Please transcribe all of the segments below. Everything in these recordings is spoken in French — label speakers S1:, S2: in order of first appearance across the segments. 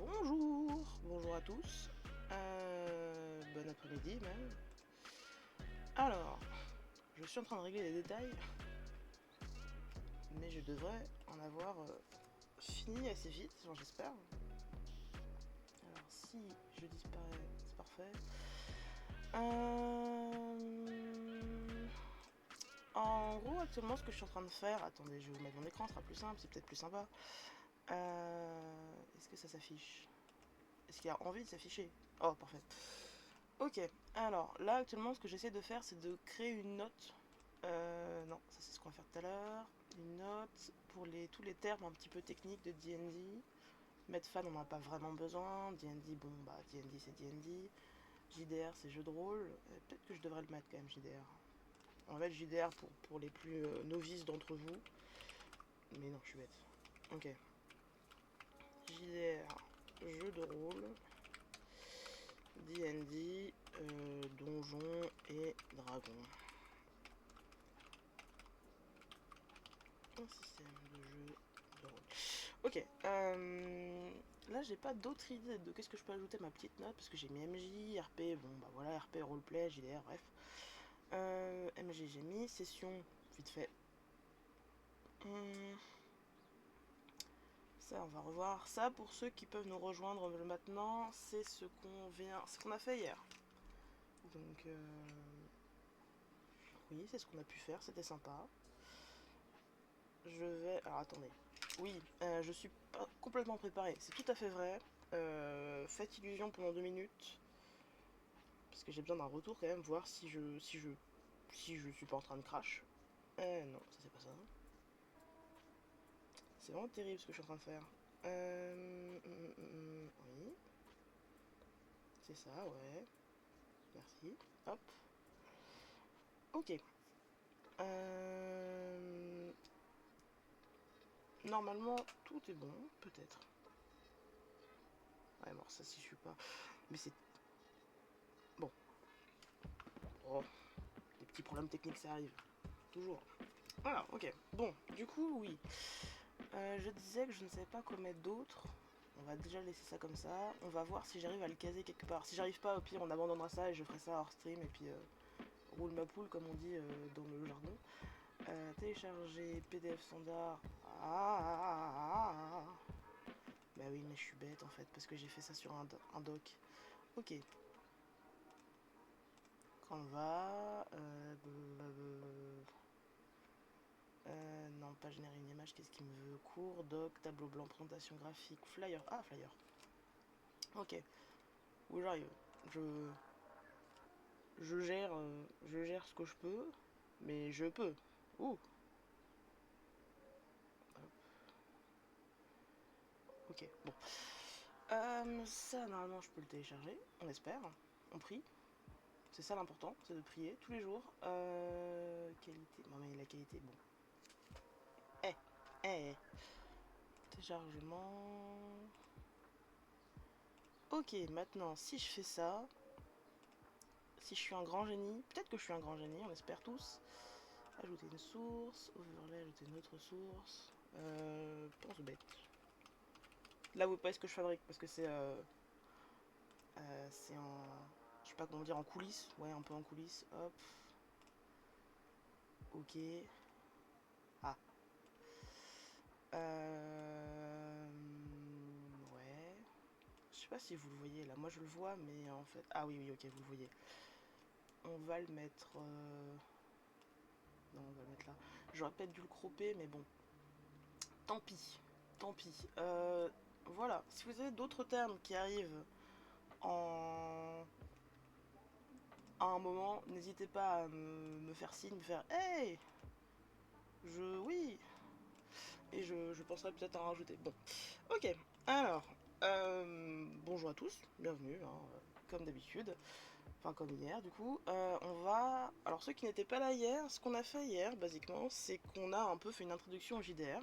S1: Bonjour à tous, bon après-midi même. Alors, je suis en train de régler les détails, mais je devrais en avoir fini assez vite, j'espère. Alors si je disparais, c'est parfait. En gros, actuellement, ce que je suis en train de faire... Attendez, je vais vous mettre mon écran, ce sera plus simple, c'est peut-être plus sympa. Est-ce que ça s'affiche? Est-ce qu'il y a envie de s'afficher? Oh, parfait. Ok, alors là actuellement ce que j'essaie de faire c'est de créer une note. Non, ça c'est ce qu'on va faire tout à l'heure. Une note pour tous les termes un petit peu techniques de D&D. Medfan on n'en a pas vraiment besoin. D&D, bon bah D&D c'est D&D. JDR c'est jeu de rôle. Peut-être que je devrais le mettre quand même JDR. On va mettre JDR pour les plus novices d'entre vous. Mais non, je suis bête. Ok. JDR, jeu de rôle. D&D, donjons et dragons. Un système de jeu de rôle. Ok, là j'ai pas d'autres idées de qu'est-ce que je peux ajouter à ma petite note parce que j'ai mis MJ, RP, bon bah voilà, RP, roleplay, JDR, bref. MJ j'ai mis, session, vite fait. Ça on va revoir. Ça pour ceux qui peuvent nous rejoindre maintenant, c'est ce qu'on a fait hier. Donc oui, c'est ce qu'on a pu faire, c'était sympa. Je vais... Alors attendez. Oui, je suis pas complètement préparé, c'est tout à fait vrai. Faites illusion pendant 2 minutes. Parce que j'ai besoin d'un retour quand même, voir si je suis pas en train de crash. Non, ça c'est pas ça. C'est vraiment terrible ce que je suis en train de faire. Oui. C'est ça, ouais. Merci. Hop. Ok. Normalement, tout est bon, peut-être. Ouais, bon, ça si je suis pas. Mais c'est... Bon. Oh, des petits problèmes techniques, ça arrive. Toujours. Voilà, ok. Bon, du coup, oui. Je disais que je ne savais pas quoi mettre d'autre. On va déjà laisser ça comme ça. On va voir si j'arrive à le caser quelque part. Si j'arrive pas, au pire, on abandonnera ça et je ferai ça hors stream. Et puis, roule ma poule, comme on dit dans le jargon. Télécharger PDF standard. Bah oui, mais je suis bête en fait, parce que j'ai fait ça sur un doc. Ok. Canva. Non, pas générer une image, qu'est-ce qu'il me veut? Cours, doc, tableau blanc, présentation graphique, flyer. Ah, flyer. Ok. Où j'arrive. Je... je gère ce que je peux, mais je peux. Ouh. Ok, bon. Ça, normalement, je peux le télécharger, on espère. On prie. C'est ça l'important, c'est de prier tous les jours. Qualité. Non, mais la qualité, bon. Eh, eh. Téléchargement. Ok, maintenant, si je fais ça, si je suis un grand génie, peut-être que je suis un grand génie, on espère tous. Ajouter une source, overlay, ajouter une autre source. Pense bête. Là, vous voyez ce que je fabrique parce que c'est en, je sais pas comment dire, en coulisses. Ouais, un peu en coulisses. Hop. Ok. Ah. Ouais. Je sais pas si vous le voyez là. Moi, je le vois, mais en fait. Ah oui, oui, ok, vous le voyez. On va le mettre. Non, on va le mettre là. J'aurais peut-être dû le cropper, mais bon. Tant pis. Tant pis. Voilà. Si vous avez d'autres termes qui arrivent en à un moment, n'hésitez pas à me faire signe, me faire hey, oui, et je penserai peut-être à en rajouter. Bon, ok. Alors, bonjour à tous, bienvenue, hein, comme d'habitude, enfin comme hier du coup. On va, alors ceux qui n'étaient pas là hier, ce qu'on a fait hier, basiquement, c'est qu'on a un peu fait une introduction au JDR.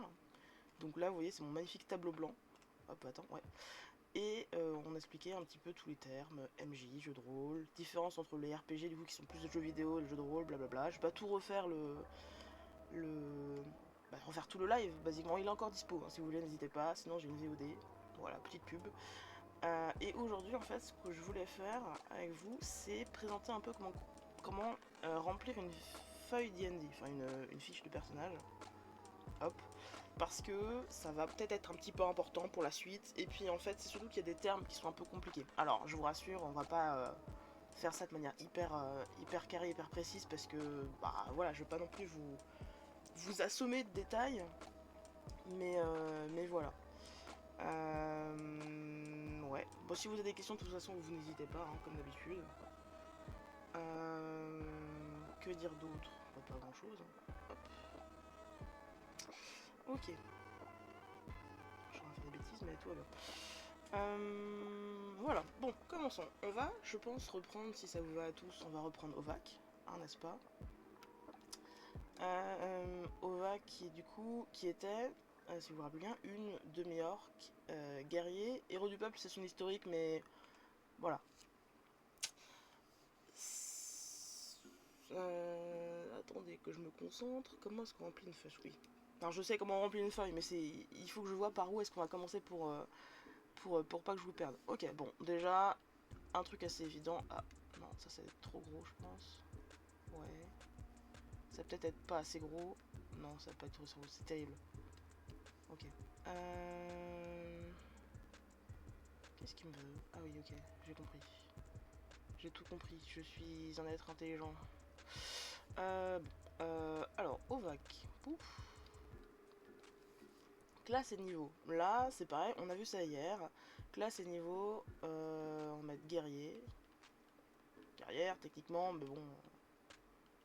S1: Donc là, vous voyez, c'est mon magnifique tableau blanc. Hop, attends, ouais. Et on expliquait un petit peu tous les termes, MJ, jeu de rôle, différence entre les RPG du coup qui sont plus de jeux vidéo et les jeux de rôle, blablabla. Je vais pas tout refaire refaire tout le live, basiquement il est encore dispo, hein, si vous voulez n'hésitez pas, sinon j'ai une VOD, voilà, petite pub. Et aujourd'hui, en fait, ce que je voulais faire avec vous, c'est présenter un peu comment remplir une feuille D&D, enfin une fiche de personnage. Hop. Parce que ça va peut-être être un petit peu important pour la suite. Et puis en fait, c'est surtout qu'il y a des termes qui sont un peu compliqués. Alors, je vous rassure, on va pas faire ça de manière hyper carrée, hyper précise, parce que, bah voilà, je veux pas non plus vous assommer de détails. Mais voilà. Ouais. Bon, si vous avez des questions, de toute façon, vous n'hésitez pas, hein, comme d'habitude. Euh, que dire d'autre? Pas grand chose. Hop. Ok. Je vais faire des bêtises, mais tout va bien. Voilà. Bon, commençons. On va, je pense, reprendre, si ça vous va à tous, on va reprendre Ovac, hein, n'est-ce pas? Ovac qui était, si vous vous rappelez bien, une demi-orc, guerrier, héros du peuple, c'est son historique, mais voilà. Attendez que je me concentre. Comment est-ce qu'on remplit une feuille? Oui. Alors je sais comment on remplit une feuille, mais il faut que je vois par où est-ce qu'on va commencer pour pas que je vous perde. Ok, bon, déjà, un truc assez évident. Ah, non, ça c'est trop gros, je pense. Ouais. Ça peut-être être pas assez gros. Non, ça va pas être trop gros, c'est terrible. Ok. Qu'est-ce qu'il me veut? Ah oui, ok, j'ai compris. J'ai tout compris, je suis un être intelligent. Alors, Ovac. Pouf. Classe et niveau. Là, c'est pareil, on a vu ça hier. Classe et niveau, on va mettre guerrier. Guerrière, techniquement, mais bon,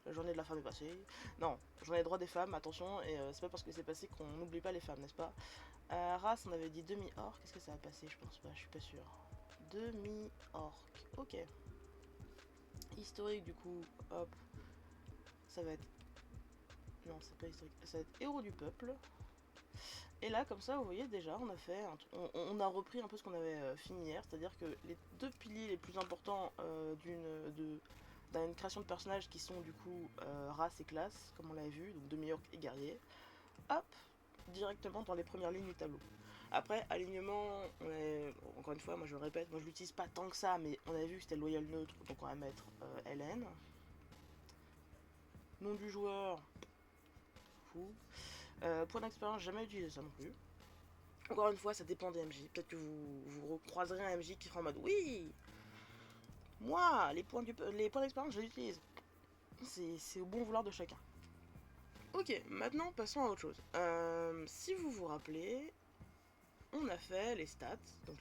S1: la journée de la femme est passée. Non, journée droit des femmes, attention, et c'est pas parce que c'est passé qu'on n'oublie pas les femmes, n'est-ce pas? Race, on avait dit demi-orc, est-ce que ça va passer? Je pense pas, je suis pas sûr. Demi-orc, ok. Historique, du coup, hop, ça va être. Non, c'est pas historique, ça va être héros du peuple. Et là, comme ça, vous voyez déjà, on a fait, on a repris un peu ce qu'on avait fini hier, c'est-à-dire que les deux piliers les plus importants d'une création de personnages qui sont du coup race et classe, comme on l'avait vu, donc demi-orc et guerrier, hop, directement dans les premières lignes du tableau. Après, alignement, encore une fois, moi je le répète, moi je l'utilise pas tant que ça, mais on a vu que c'était loyal neutre, donc on va mettre LN. Nom du joueur, fou. Point d'expérience, jamais utilisé ça non plus. Encore une fois, ça dépend des MJ. Peut-être que vous croiserez un MJ qui fera en mode oui, moi, les points d'expérience, je les utilise. C'est au bon vouloir de chacun. Ok, maintenant passons à autre chose. Si vous vous rappelez, on a fait les stats, donc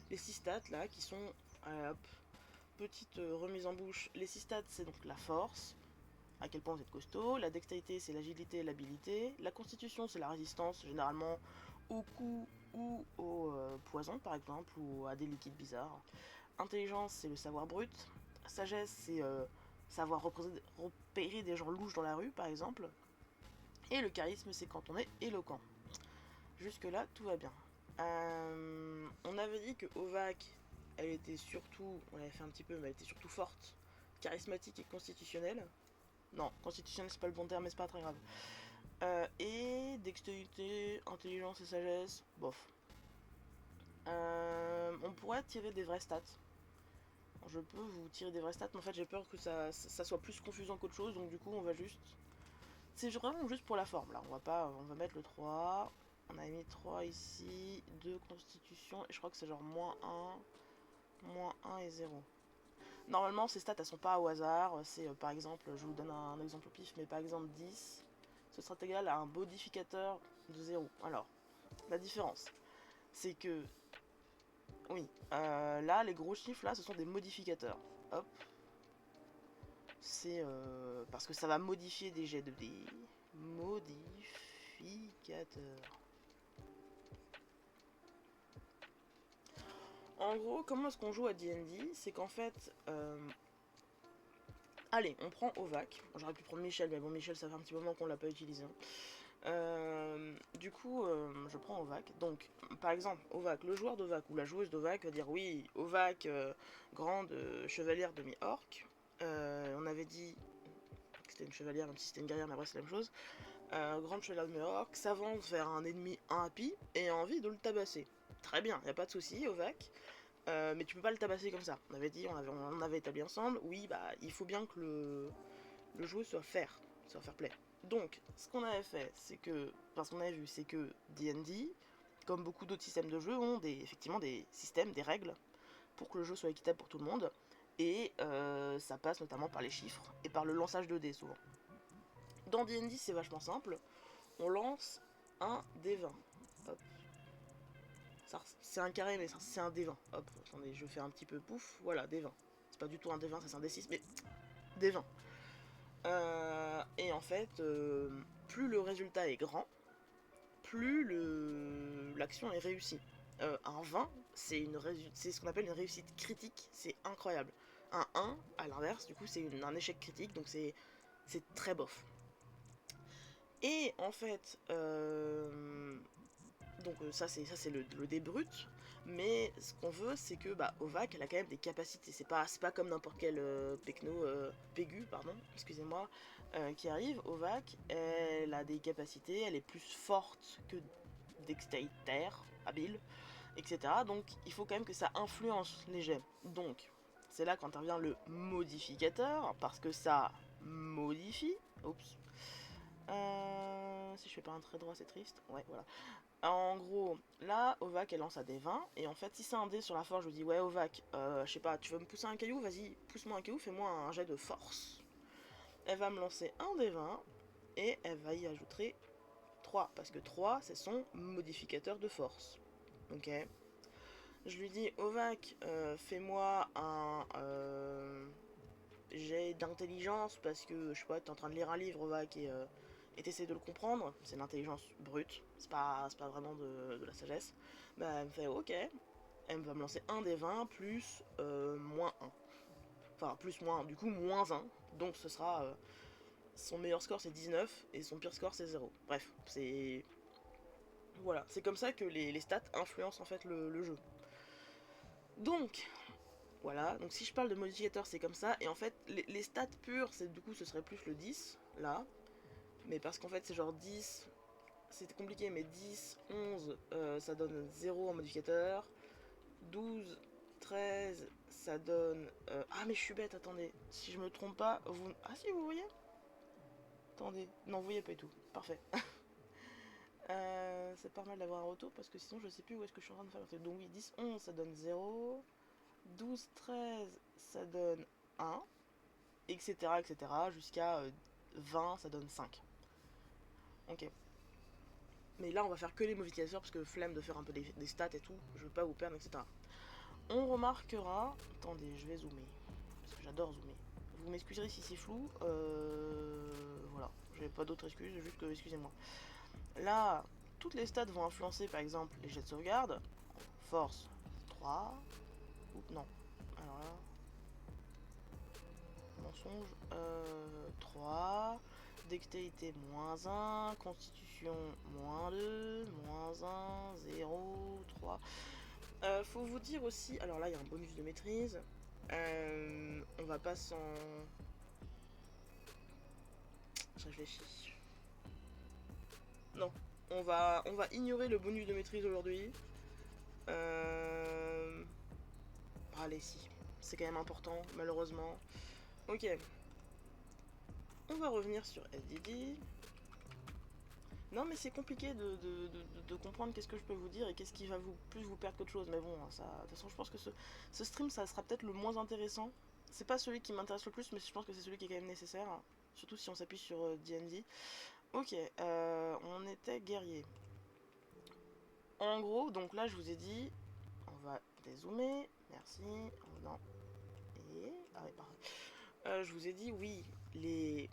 S1: les 6 stats là qui sont, hop, petite remise en bouche. Les 6 stats, c'est donc la force, à quel point vous êtes costaud, la dextérité, c'est l'agilité et l'habilité, la constitution, c'est la résistance, généralement au coup ou au poison par exemple, ou à des liquides bizarres. Intelligence, c'est le savoir brut. Sagesse, c'est savoir repérer des gens louches dans la rue par exemple. Et le charisme, c'est quand on est éloquent. Jusque là, tout va bien. On avait dit que Ovac, elle était surtout, on l'avait fait un petit peu, mais elle était surtout forte, charismatique et constitutionnelle. Non, constitutionnelle c'est pas le bon terme, mais c'est pas très grave. Et dextérité, intelligence et sagesse, bof. On pourrait tirer des vraies stats. Je peux vous tirer des vraies stats, mais en fait j'ai peur que ça soit plus confusant qu'autre chose, donc du coup on va juste. C'est vraiment juste pour la forme là, on va mettre le 3. On a mis 3 ici, 2 constitution, et je crois que c'est genre moins 1 et 0. Normalement ces stats elles sont pas au hasard, c'est par exemple, je vous donne un exemple au pif, mais par exemple 10, ce sera égal à un modificateur de 0. Alors, la différence, c'est que, oui, là les gros chiffres là ce sont des modificateurs. Hop, c'est parce que ça va modifier des jets de dés. Modificateur. En gros, comment est-ce qu'on joue à D&D? C'est qu'en fait, allez, on prend Ovac. J'aurais pu prendre Michel, mais bon, Michel, ça fait un petit moment qu'on l'a pas utilisé. Du coup, je prends Ovac. Donc, par exemple, Ovac, le joueur d'Ovac ou la joueuse d'Ovac va dire oui, Ovac, grande chevalière demi-orc. On avait dit que c'était une chevalière, même si c'était une guerrière, mais après c'est la même chose. Grande chevalière demi-orc s'avance vers un ennemi un happy et a envie de le tabasser. très bien, y a pas de souci, Ovac. Mais tu peux pas le tabasser comme ça. On avait dit, on avait établi ensemble, oui, bah, il faut bien que le jeu soit fair play. Donc, ce qu'on avait fait, c'est que, enfin, ce qu'on avait vu, c'est que D&D, comme beaucoup d'autres systèmes de jeu, ont effectivement des systèmes, des règles, pour que le jeu soit équitable pour tout le monde, et ça passe notamment par les chiffres, et par le lançage de dés, souvent. Dans D&D, c'est vachement simple, on lance un D20. Hop. C'est un carré, mais c'est un D20. Hop, attendez, je fais un petit peu pouf, voilà, D20. C'est pas du tout un D20, ça c'est un D6, mais D20. Et en fait, plus le résultat est grand, plus l'action est réussie. Un 20, c'est ce qu'on appelle une réussite critique, c'est incroyable. Un 1, à l'inverse, du coup, c'est un échec critique, donc c'est très bof. Et en fait, donc ça c'est le dé brut, mais ce qu'on veut c'est que Ovac elle a quand même des capacités, c'est pas comme n'importe quel Pégu, pardon, excusez-moi, qui arrive. Ovac elle a des capacités, elle est plus forte que dextéritaire, habile, etc. Donc il faut quand même que ça influence les jets. Donc c'est là qu'intervient le modificateur, parce que ça modifie. Oups. Si je fais pas un trait droit, c'est triste. Ouais, voilà. En gros, là, Ovac, elle lance à des 20. Et en fait, si c'est un dé sur la force, je lui dis, ouais, Ovac, je sais pas, tu veux me pousser un caillou? Vas-y, pousse-moi un caillou, fais-moi un jet de force. Elle va me lancer un des 20. Et elle va y ajouter 3. Parce que 3, c'est son modificateur de force. Ok. Je lui dis, Ovac, fais-moi un jet d'intelligence. Parce que, je sais pas, t'es en train de lire un livre, Ovac, et t'essaies de le comprendre, c'est l'intelligence brute, c'est pas vraiment de la sagesse. Bah, elle me fait ok, elle va me lancer un des 20 plus moins 1. Enfin, plus moins 1, du coup moins 1. Donc ce sera. Son meilleur score c'est 19 et son pire score c'est 0. Bref, c'est. Voilà, c'est comme ça que les stats influencent en fait le jeu. Donc, voilà, donc si je parle de modificateur c'est comme ça, et en fait les stats pures, du coup ce serait plus le 10, là. Mais parce qu'en fait c'est genre 10, c'était compliqué, mais 10, 11, ça donne 0 en modificateur. 12, 13, ça donne... Ah mais je suis bête, attendez. Si je me trompe pas, vous... Ah si, vous voyez. Attendez. Non, vous voyez pas du tout. Parfait. C'est pas mal d'avoir un retour, parce que sinon je sais plus où est-ce que je suis en train de faire. Donc oui, 10, 11, ça donne 0. 12, 13, ça donne 1. Etc. etc. Jusqu'à 20, ça donne 5. Ok. Mais là, on va faire que les modificateurs parce que flemme de faire un peu des stats et tout. Je veux pas vous perdre, etc. On remarquera. Attendez, je vais zoomer. Parce que j'adore zoomer. Vous m'excuserez si c'est flou. Voilà. J'ai pas d'autres excuses, juste que excusez-moi. Là, toutes les stats vont influencer par exemple les jets de sauvegarde. Force 3. Oups, non. Alors là. Mensonge. 3. Dextérité moins 1, constitution moins 2, moins 1, 0, 3. Faut vous dire aussi, alors là il y a un bonus de maîtrise, on va pas s'en... Je réfléchis. Non, on va ignorer le bonus de maîtrise aujourd'hui. Allez si, c'est quand même important malheureusement. Ok. On va revenir sur SDD. Non mais c'est compliqué de comprendre qu'est-ce que je peux vous dire et qu'est-ce qui va plus vous perdre qu'autre chose. Mais bon, ça, de toute façon je pense que ce stream ça sera peut-être le moins intéressant. C'est pas celui qui m'intéresse le plus, mais je pense que c'est celui qui est quand même nécessaire. Surtout si on s'appuie sur D&D. Ok, on était guerrier. En gros, donc là je vous ai dit, on va dézoomer, merci. Oh, non. Et... Ah ouais, pardon. Je vous ai dit, oui, les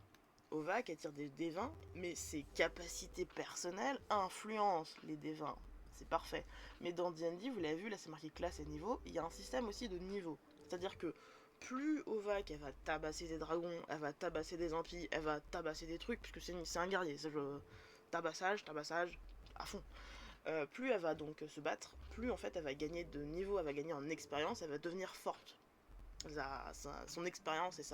S1: Ovac attire des D20, mais ses capacités personnelles influencent les D20. C'est parfait. Mais dans D&D, vous l'avez vu, là c'est marqué classe et niveau, il y a un système aussi de niveau. C'est-à-dire que plus Ovac, elle va tabasser des dragons, elle va tabasser des impies, elle va tabasser des trucs, puisque c'est un guerrier, c'est le tabassage, à fond. Plus elle va donc se battre, plus en fait elle va gagner de niveau, elle va gagner en expérience, elle va devenir forte. Son expérience et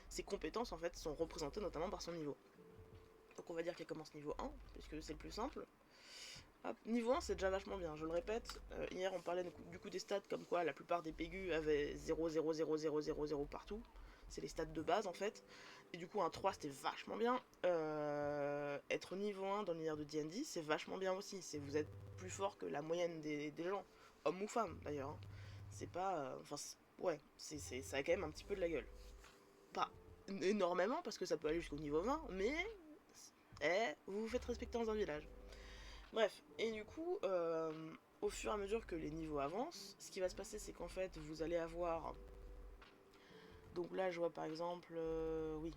S1: ses compétences en fait sont représentées notamment par son niveau. Donc on va dire qu'elle commence niveau 1, puisque c'est le plus simple. Hop. Niveau 1, c'est déjà vachement bien, je le répète. Hier, on parlait du coup des stats, comme quoi la plupart des PEGU avaient 0, 0, 0, 0, 0, 0 partout. C'est les stats de base en fait. Et du coup, un 3 c'était vachement bien. Être niveau 1 dans l'univers de D&D, c'est vachement bien aussi. Vous êtes plus fort que la moyenne des gens, hommes ou femmes d'ailleurs. Hein. C'est pas. Enfin, ouais, ça a quand même un petit peu de la gueule. Pas énormément, parce que ça peut aller jusqu'au niveau 20, mais. Vous vous faites respecter dans un village. Bref, et du coup, au fur et à mesure que les niveaux avancent, ce qui va se passer, c'est qu'en fait, vous allez avoir. Donc là, je vois par exemple. Oui.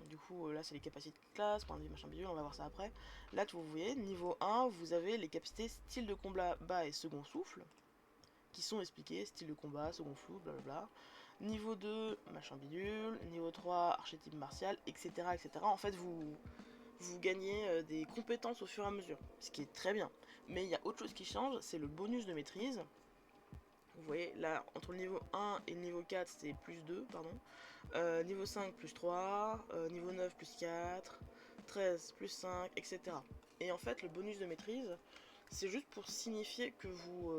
S1: Du coup, là, c'est les capacités de classe, point de vue, machin bidule, on va voir ça après. Là, vous voyez, niveau 1, vous avez les capacités style de combat bas et second souffle, qui sont expliquées, style de combat, second souffle, blablabla. Niveau 2, machin bidule. Niveau 3, archétype martial, etc. etc. En fait, vous gagnez des compétences au fur et à mesure, ce qui est très bien. Mais il y a autre chose qui change, c'est le bonus de maîtrise. Vous voyez, là, entre le niveau 1 et le niveau 4, c'est plus 2, pardon. Niveau 5, plus 3. Niveau 9, plus 4. 13, plus 5, etc. Et en fait, le bonus de maîtrise, c'est juste pour signifier que vous...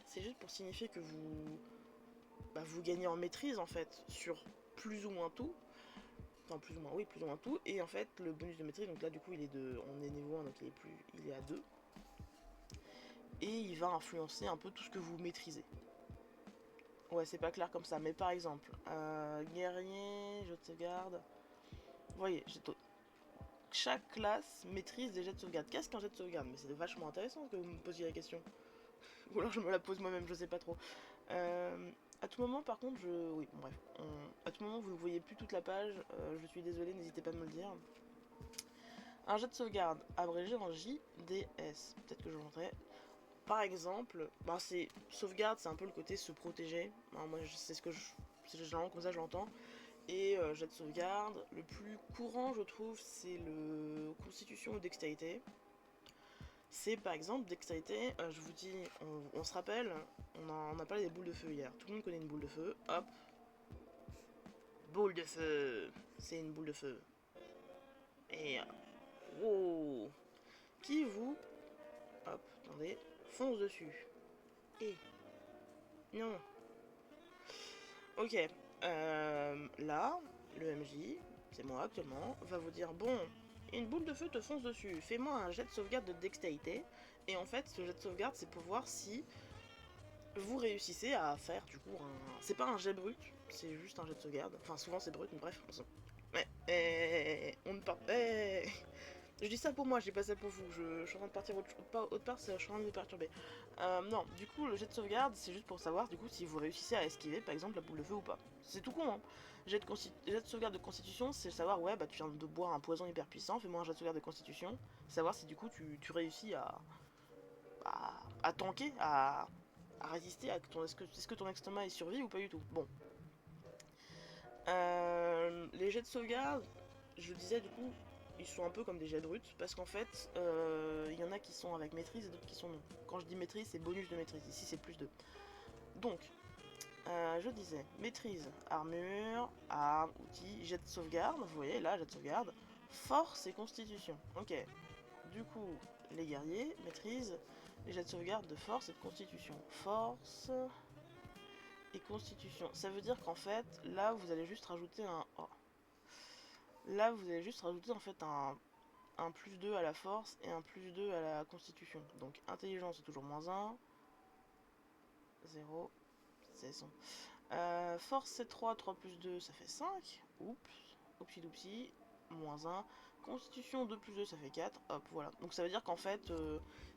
S1: c'est juste pour signifier que vous... Bah, vous gagnez en maîtrise, en fait, sur plus ou moins tout. Enfin, plus ou moins, oui, plus ou moins tout. Et en fait, le bonus de maîtrise, donc là, du coup, il est de... On est niveau 1, donc il est à 2. Et il va influencer un peu tout ce que vous maîtrisez. Ouais, c'est pas clair comme ça, mais par exemple, guerrier, jeu de sauvegarde. Vous voyez, chaque classe maîtrise des jets de sauvegarde. Qu'est-ce qu'un jet de sauvegarde? Mais c'est vachement intéressant que vous me posiez la question. Ou alors je me la pose moi-même, je sais pas trop. À tout moment, par contre, oui, bon, bref. À tout moment, vous ne voyez plus toute la page. Je suis désolée, n'hésitez pas à me le dire. Un jet de sauvegarde, abrégé en JDS. Peut-être que je montrerai. Par exemple, bah c'est sauvegarde, c'est un peu le côté se protéger. Alors moi, c'est ce que c'est généralement comme ça je l'entends. Et jet de sauvegarde, le plus courant, je trouve, c'est le constitution ou dextérité. C'est par exemple dextérité, je vous dis, on se rappelle, on a parlé des boules de feu hier. Tout le monde connaît une boule de feu. Hop, boule de feu, c'est une boule de feu. Et wow, qui vous, hop, attendez, fonce dessus. Et non. Ok, là, le MJ, c'est moi actuellement, va vous dire bon, une boule de feu te fonce dessus, fais-moi un jet de sauvegarde de dextérité. Et en fait, ce jet de sauvegarde, c'est pour voir si vous réussissez à faire du coup un. C'est pas un jet brut, c'est juste un jet de sauvegarde. Enfin, souvent c'est brut, mais bref, on ne part. Je dis ça pour moi, je dis pas ça pour vous. Je suis en train de partir autre part, je suis en train de me perturber. Non, du coup, le jet de sauvegarde, c'est juste pour savoir du coup si vous réussissez à esquiver par exemple la boule de feu ou pas. C'est tout con, hein. Jet de sauvegarde de constitution, c'est savoir, ouais, bah tu viens de boire un poison hyper puissant, fais-moi un jet de sauvegarde de constitution. Savoir si du coup tu réussis à tanker, à résister, est-ce que ton estomac est survie ou pas du tout. Bon. Les jets de sauvegarde, je disais du coup, ils sont un peu comme des jets bruts parce qu'en fait, il y en a qui sont avec maîtrise et d'autres qui sont non. Quand je dis maîtrise, c'est bonus de maîtrise. Ici, c'est plus 2. Donc, je disais maîtrise, armure, arme, outils, jet de sauvegarde. Vous voyez là, jet de sauvegarde, force et constitution. Ok. Du coup, les guerriers maîtrisent les jets de sauvegarde de force et de constitution. Force et constitution. Ça veut dire qu'en fait, là, vous allez juste rajouter un. Oh. Là, vous allez juste rajouter en fait un plus 2 à la force et un plus 2 à la constitution. Donc, intelligence, c'est toujours moins 1. 0. C'est son. Force, c'est 3. 3 plus 2, ça fait 5. Oups. Oupsi doupsi. Moins 1. Constitution 2 plus 2, ça fait 4. Hop, voilà. Donc, ça veut dire qu'en fait,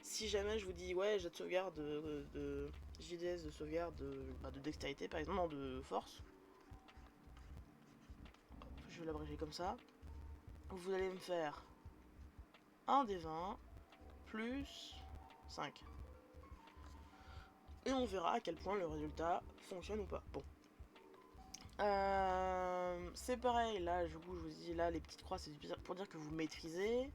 S1: si jamais je vous dis, ouais, j'ai de sauvegarde de JDS de sauvegarde de dextérité, par exemple, non, de force. Je vais l'abréger comme ça. Vous allez me faire 1 des 20 plus 5. Et on verra à quel point le résultat fonctionne ou pas. Bon. C'est pareil, là, je vous dis, là, les petites croix, c'est pour dire que vous maîtrisez.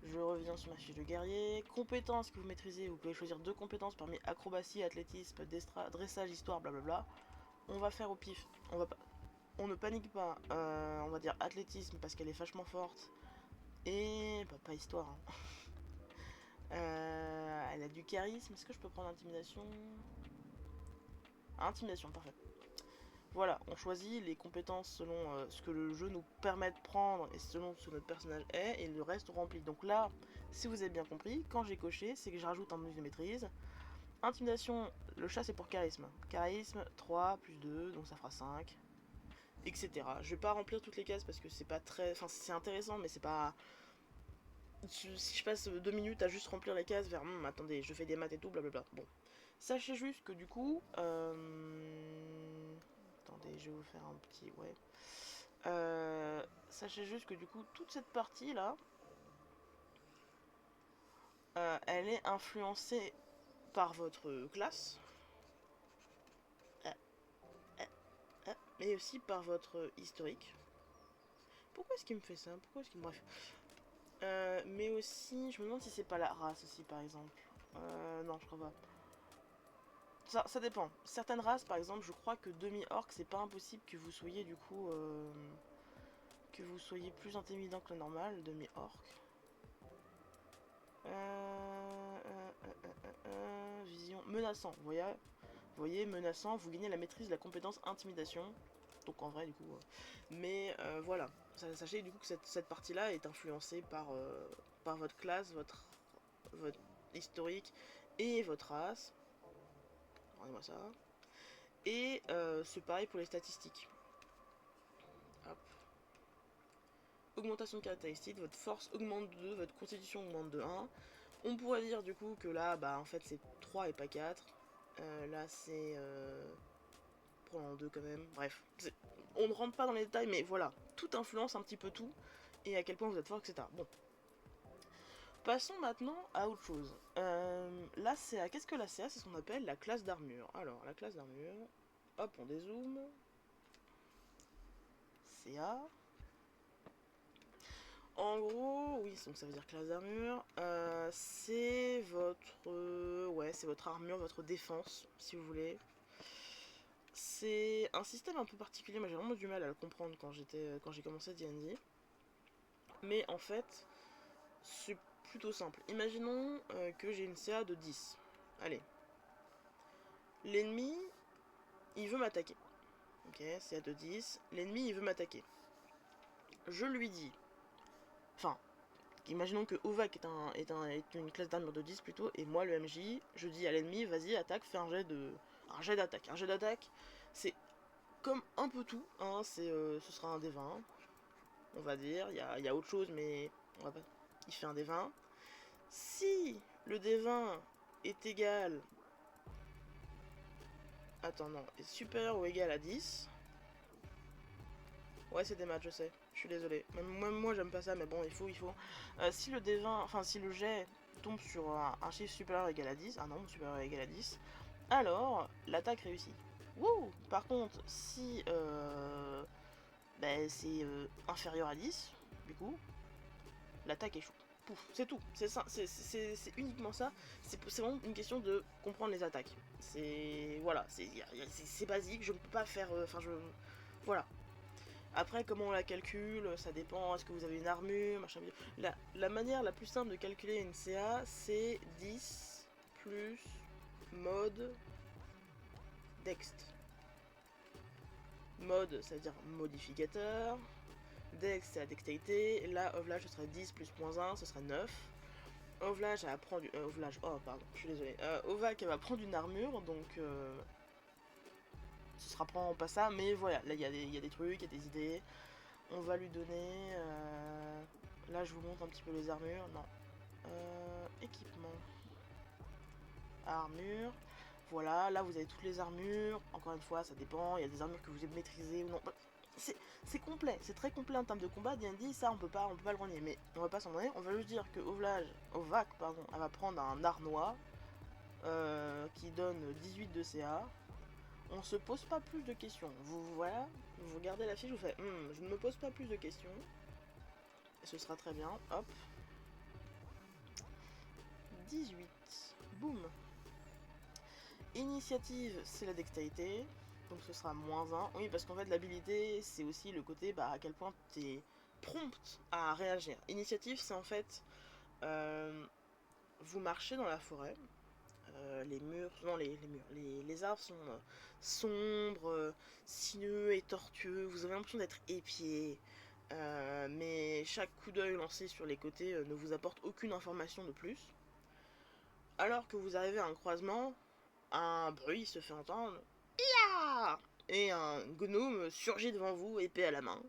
S1: Je reviens sur ma fiche de guerrier. Compétences que vous maîtrisez, vous pouvez choisir 2 compétences parmi acrobatie, athlétisme, dressage, histoire, blablabla. On va faire au pif. On ne panique pas. On va dire athlétisme parce qu'elle est vachement forte. Et bah, pas histoire. Hein. Elle a du charisme. Est-ce que je peux prendre intimidation? Intimidation, parfait. Voilà, on choisit les compétences selon ce que le jeu nous permet de prendre et selon ce que notre personnage est, et le reste on remplit. Donc là, si vous avez bien compris, quand j'ai coché, c'est que je rajoute un bonus de maîtrise. Intimidation, le chat c'est pour charisme. Charisme, 3 plus 2, donc ça fera 5, etc. Je vais pas remplir toutes les cases parce que c'est pas très... Enfin, c'est intéressant, mais c'est pas... Si je passe 2 minutes à juste remplir les cases vers attendez, je fais des maths et tout, blablabla. Bon. Sachez juste que du coup. Attendez, je vais vous faire un petit. Ouais. Sachez juste que du coup, toute cette partie là. Elle est influencée par votre classe. Mais aussi par votre historique. Pourquoi est-ce qu'il me fait ça? Pourquoi est-ce qu'il me. Bref. Mais aussi, je me demande si c'est pas la race aussi par exemple. Non, je crois pas. Ça dépend. Certaines races, par exemple, je crois que demi-orc, c'est pas impossible que vous soyez du coup. Que vous soyez plus intimidant que le normal, demi-orc. Vision menaçant, vous voyez, menaçant, vous gagnez la maîtrise de la compétence intimidation. Donc en vrai, du coup. Mais voilà. Sachez du coup que cette partie-là est influencée par votre classe, votre historique et votre race. Regardez-moi ça. Et c'est pareil pour les statistiques. Hop. Augmentation de caractéristiques, votre force augmente de 2, votre constitution augmente de 1. On pourrait dire du coup que là, bah en fait c'est 3 et pas 4. Là c'est... Prenons 2 quand même. Bref, on ne rentre pas dans les détails, mais voilà. Tout influence un petit peu tout. Et à quel point vous êtes fort, etc. Bon. Passons maintenant à autre chose. La CA, qu'est-ce que la CA? C'est ce qu'on appelle la classe d'armure. Alors, la classe d'armure... Hop, on dézoome. CA... En gros, oui, donc ça veut dire classe d'armure. C'est votre... ouais, c'est votre armure, votre défense, si vous voulez. C'est un système un peu particulier, moi j'ai vraiment du mal à le comprendre quand j'ai commencé D&D. Mais en fait, c'est plutôt simple. Imaginons que j'ai une CA de 10. Allez. L'ennemi, il veut m'attaquer. Ok, CA de 10. L'ennemi, il veut m'attaquer. Je lui dis... Enfin, imaginons que Ovac est une classe d'armure de 10 plutôt, et moi le MJ, je dis à l'ennemi, vas-y, attaque, fais un jet d'attaque. Un jet d'attaque, c'est comme un peu tout, hein, ce sera un D20, on va dire, il y a autre chose, mais on va pas... il fait un D20. Si le D20 est égal... Attends, non, est supérieur ou égal à 10... Ouais, c'est des maths, je sais. Je suis désolé. Même moi, j'aime pas ça, mais bon, il faut. Si le D20, enfin, si le jet tombe sur un chiffre supérieur ou égal à 10, un nombre supérieur ou égal à 10, alors l'attaque réussit. Wouh! Par contre, si c'est inférieur à 10, du coup, l'attaque échoue. Pouf, c'est tout. C'est ça, c'est uniquement ça. C'est vraiment une question de comprendre les attaques. C'est. Voilà, c'est basique, je ne peux pas faire. Enfin, voilà. Après, comment on la calcule, ça dépend, est-ce que vous avez une armure, machin. La manière la plus simple de calculer une CA, c'est 10 plus mode dext. Mode, ça veut dire modificateur. Dex, c'est la dextérité. Là, ovlage, ce serait 10 plus moins 1, ce serait 9. Ovlage, elle va prendre... ovlage, oh, pardon, je suis désolée. Ovac, elle va prendre une armure, donc... ce sera probablement pas ça, mais voilà, là, il y a des trucs, il y a des idées. On va lui donner... Là, je vous montre un petit peu les armures. Non. Équipement. Armure. Voilà, là, vous avez toutes les armures. Encore une fois, ça dépend. Il y a des armures que vous maîtrisez ou non. C'est complet. C'est très complet en termes de combat. D&D, ça, on peut pas le renier. Mais on va pas s'en donner. On va juste dire que Ovac, pardon, elle va prendre un Arnois qui donne 18 de CA. On se pose pas plus de questions. Voilà, vous regardez la fiche, vous faites je ne me pose pas plus de questions. Et ce sera très bien. Hop. 18. Boum. Initiative, c'est la dextérité. Donc ce sera moins 1. Oui, parce qu'en fait, l'habilité, c'est aussi le côté à quel point tu es prompt à réagir. Initiative, c'est en fait vous marchez dans la forêt. Les murs, non les murs, les arbres sont sombres, sinueux et tortueux. Vous avez l'impression d'être épié. Mais chaque coup d'œil lancé sur les côtés ne vous apporte aucune information de plus. Alors que vous arrivez à un croisement, un bruit se fait entendre. Ia et un gnome surgit devant vous, épée à la main.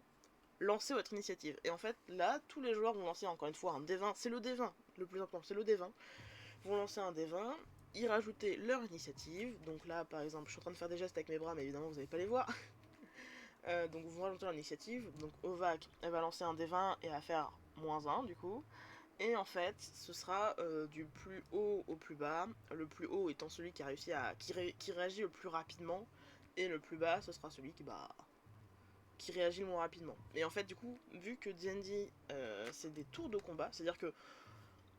S1: Lancez votre initiative. Et en fait, là, tous les joueurs vont lancer encore une fois un D20. C'est le D20, le plus important, c'est le D20. Vont lancer un D20, y rajouter leur initiative. Donc là, par exemple, je suis en train de faire des gestes avec mes bras, mais évidemment, vous n'allez pas les voir. Donc vous rajoutez leur initiative. Donc Ovac, elle va lancer un D20 et elle va faire -1 du coup. Et en fait, ce sera du plus haut au plus bas. Le plus haut étant celui qui a réussi à. Qui réagit le plus rapidement. Et le plus bas, ce sera celui qui réagit le moins rapidement. Et en fait, du coup, vu que D&D, c'est des tours de combat, c'est-à-dire que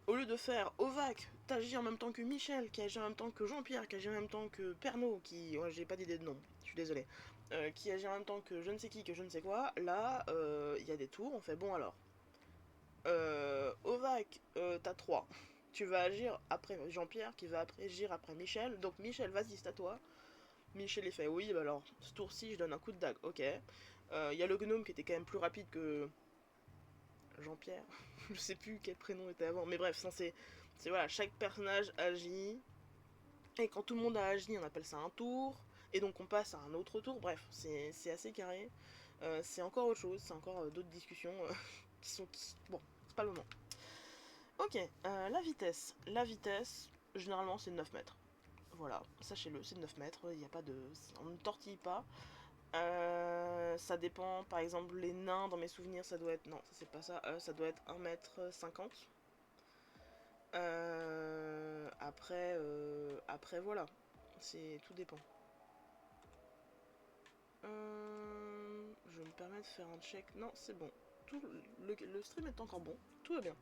S1: au lieu de faire Ovac, t'agis en même temps que Michel, qui agit en même temps que Jean-Pierre, qui agit en même temps que Pernod, qui. Ouais, j'ai pas d'idée de nom, je suis désolé. Qui agit en même temps que je ne sais qui, que je ne sais quoi, là, il y a des tours, on fait bon alors. Ovac, t'as 3. Tu vas agir après Jean-Pierre, qui va agir après Michel. Donc Michel, vas-y, c'est à toi. Michel, il fait oui, bah alors, ce tour-ci, je donne un coup de dague, ok. Il y a le gnome qui était quand même plus rapide que Jean-Pierre. Je sais plus quel prénom était avant, mais bref, c'est voilà, chaque personnage agit. Et quand tout le monde a agi, on appelle ça un tour. Et donc on passe à un autre tour. Bref, c'est assez carré. C'est encore autre chose, c'est encore d'autres discussions qui sont. Bon, c'est pas le moment. Ok, la vitesse. La vitesse, généralement, c'est 9 mètres. Voilà, sachez-le, c'est 9 mètres. Il n'y a pas de. On ne tortille pas. Ça dépend, par exemple, les nains, dans mes souvenirs, ça doit être. Non, ça c'est pas ça. Ça doit être 1,50 m. Après, voilà. Tout dépend. Je me permets de faire un check. Non, c'est bon. Le stream est encore bon. Tout va bien.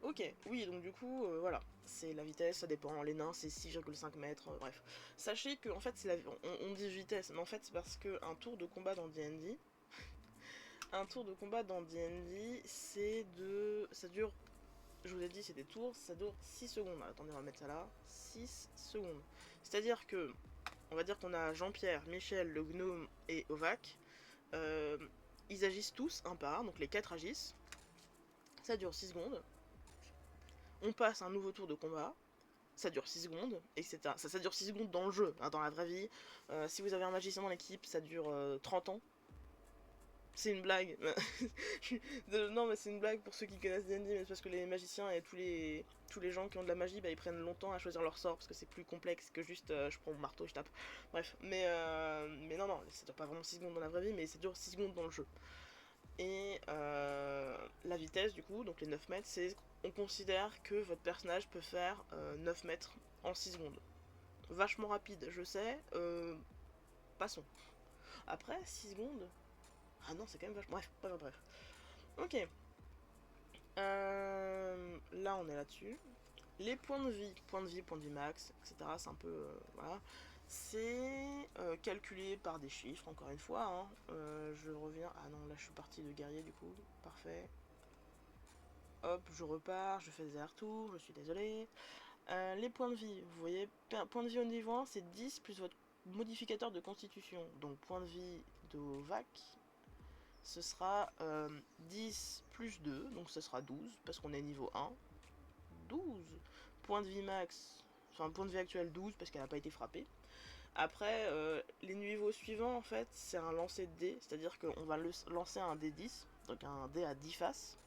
S1: Ok, oui, donc du coup, voilà. C'est la vitesse, ça dépend. Les nains, c'est 6,5 mètres. Bref. Sachez que, en fait, on dit vitesse, mais en fait, c'est parce qu'un tour de combat dans D&D. Un tour de combat dans D&D, ça dure. Je vous ai dit, c'est des tours, ça dure 6 secondes. Attendez, on va mettre ça là. 6 secondes. C'est-à-dire que, on va dire qu'on a Jean-Pierre, Michel, le gnome et Ovac. Euh, Ils agissent tous un par un, donc les 4 agissent. Ça dure 6 secondes. On passe à un nouveau tour de combat. Ça dure 6 secondes, etc. Ça dure 6 secondes dans le jeu, hein, dans la vraie vie. Si vous avez un magicien dans l'équipe, ça dure 30 ans. C'est une blague. Non, mais c'est une blague pour ceux qui connaissent D&D, mais c'est parce que les magiciens et tous les gens qui ont de la magie, bah, ils prennent longtemps à choisir leur sort parce que c'est plus complexe que juste je prends mon marteau et je tape. Bref, mais non, ça dure pas vraiment 6 secondes dans la vraie vie, mais ça dure 6 secondes dans le jeu. Et la vitesse, du coup, donc les 9 mètres, c'est. On considère que votre personnage peut faire 9 mètres en 6 secondes. Vachement rapide, je sais. Passons. Après, 6 secondes. Ah non, c'est quand même vachement. Bref. Ok. Là, on est là-dessus. Les points de vie, point de vie max, etc. C'est un peu. Voilà. C'est calculé par des chiffres, encore une fois. Hein. Je reviens. Ah non, là, je suis parti de guerrier, du coup. Parfait. Hop, je repars, je fais des allers-retours, je suis désolé. Les points de vie, vous voyez, point de vie au niveau 1, c'est 10 plus votre modificateur de constitution. Donc, point de vie d'Ovac, ce sera 10 plus 2, donc ce sera 12, parce qu'on est niveau 1. 12. Point de vie max, enfin, point de vie actuel 12, parce qu'elle n'a pas été frappée. Après, les niveaux suivants, en fait, c'est un lancer de dés, c'est-à-dire qu'on va lancer un dé 10, donc un dé à 10 faces,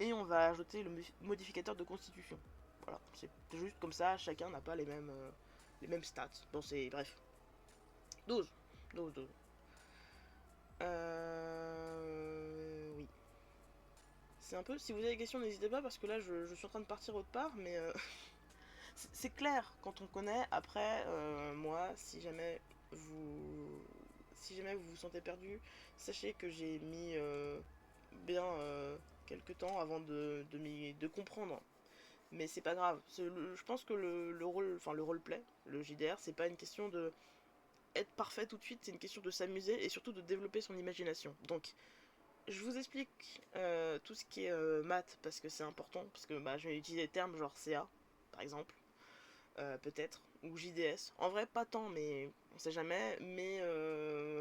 S1: et on va ajouter le modificateur de constitution. Voilà, c'est juste comme ça, chacun n'a pas les mêmes stats. Bon, c'est bref. 12. 12. Oui. C'est un peu. Si vous avez des questions, n'hésitez pas parce que là, je suis en train de partir autre part, mais c'est clair quand on connaît. Après, moi, si jamais vous vous sentez perdu, sachez que j'ai mis bien quelques temps avant de comprendre. Mais c'est pas grave. Je pense que le rôle, enfin le roleplay, le JDR, c'est pas une question de être parfait tout de suite, c'est une question de s'amuser et surtout de développer son imagination. Donc, je vous explique tout ce qui est maths parce que c'est important, parce que bah, je vais utiliser des termes genre CA, par exemple, peut-être, ou JDS. En vrai, pas tant, mais on sait jamais, mais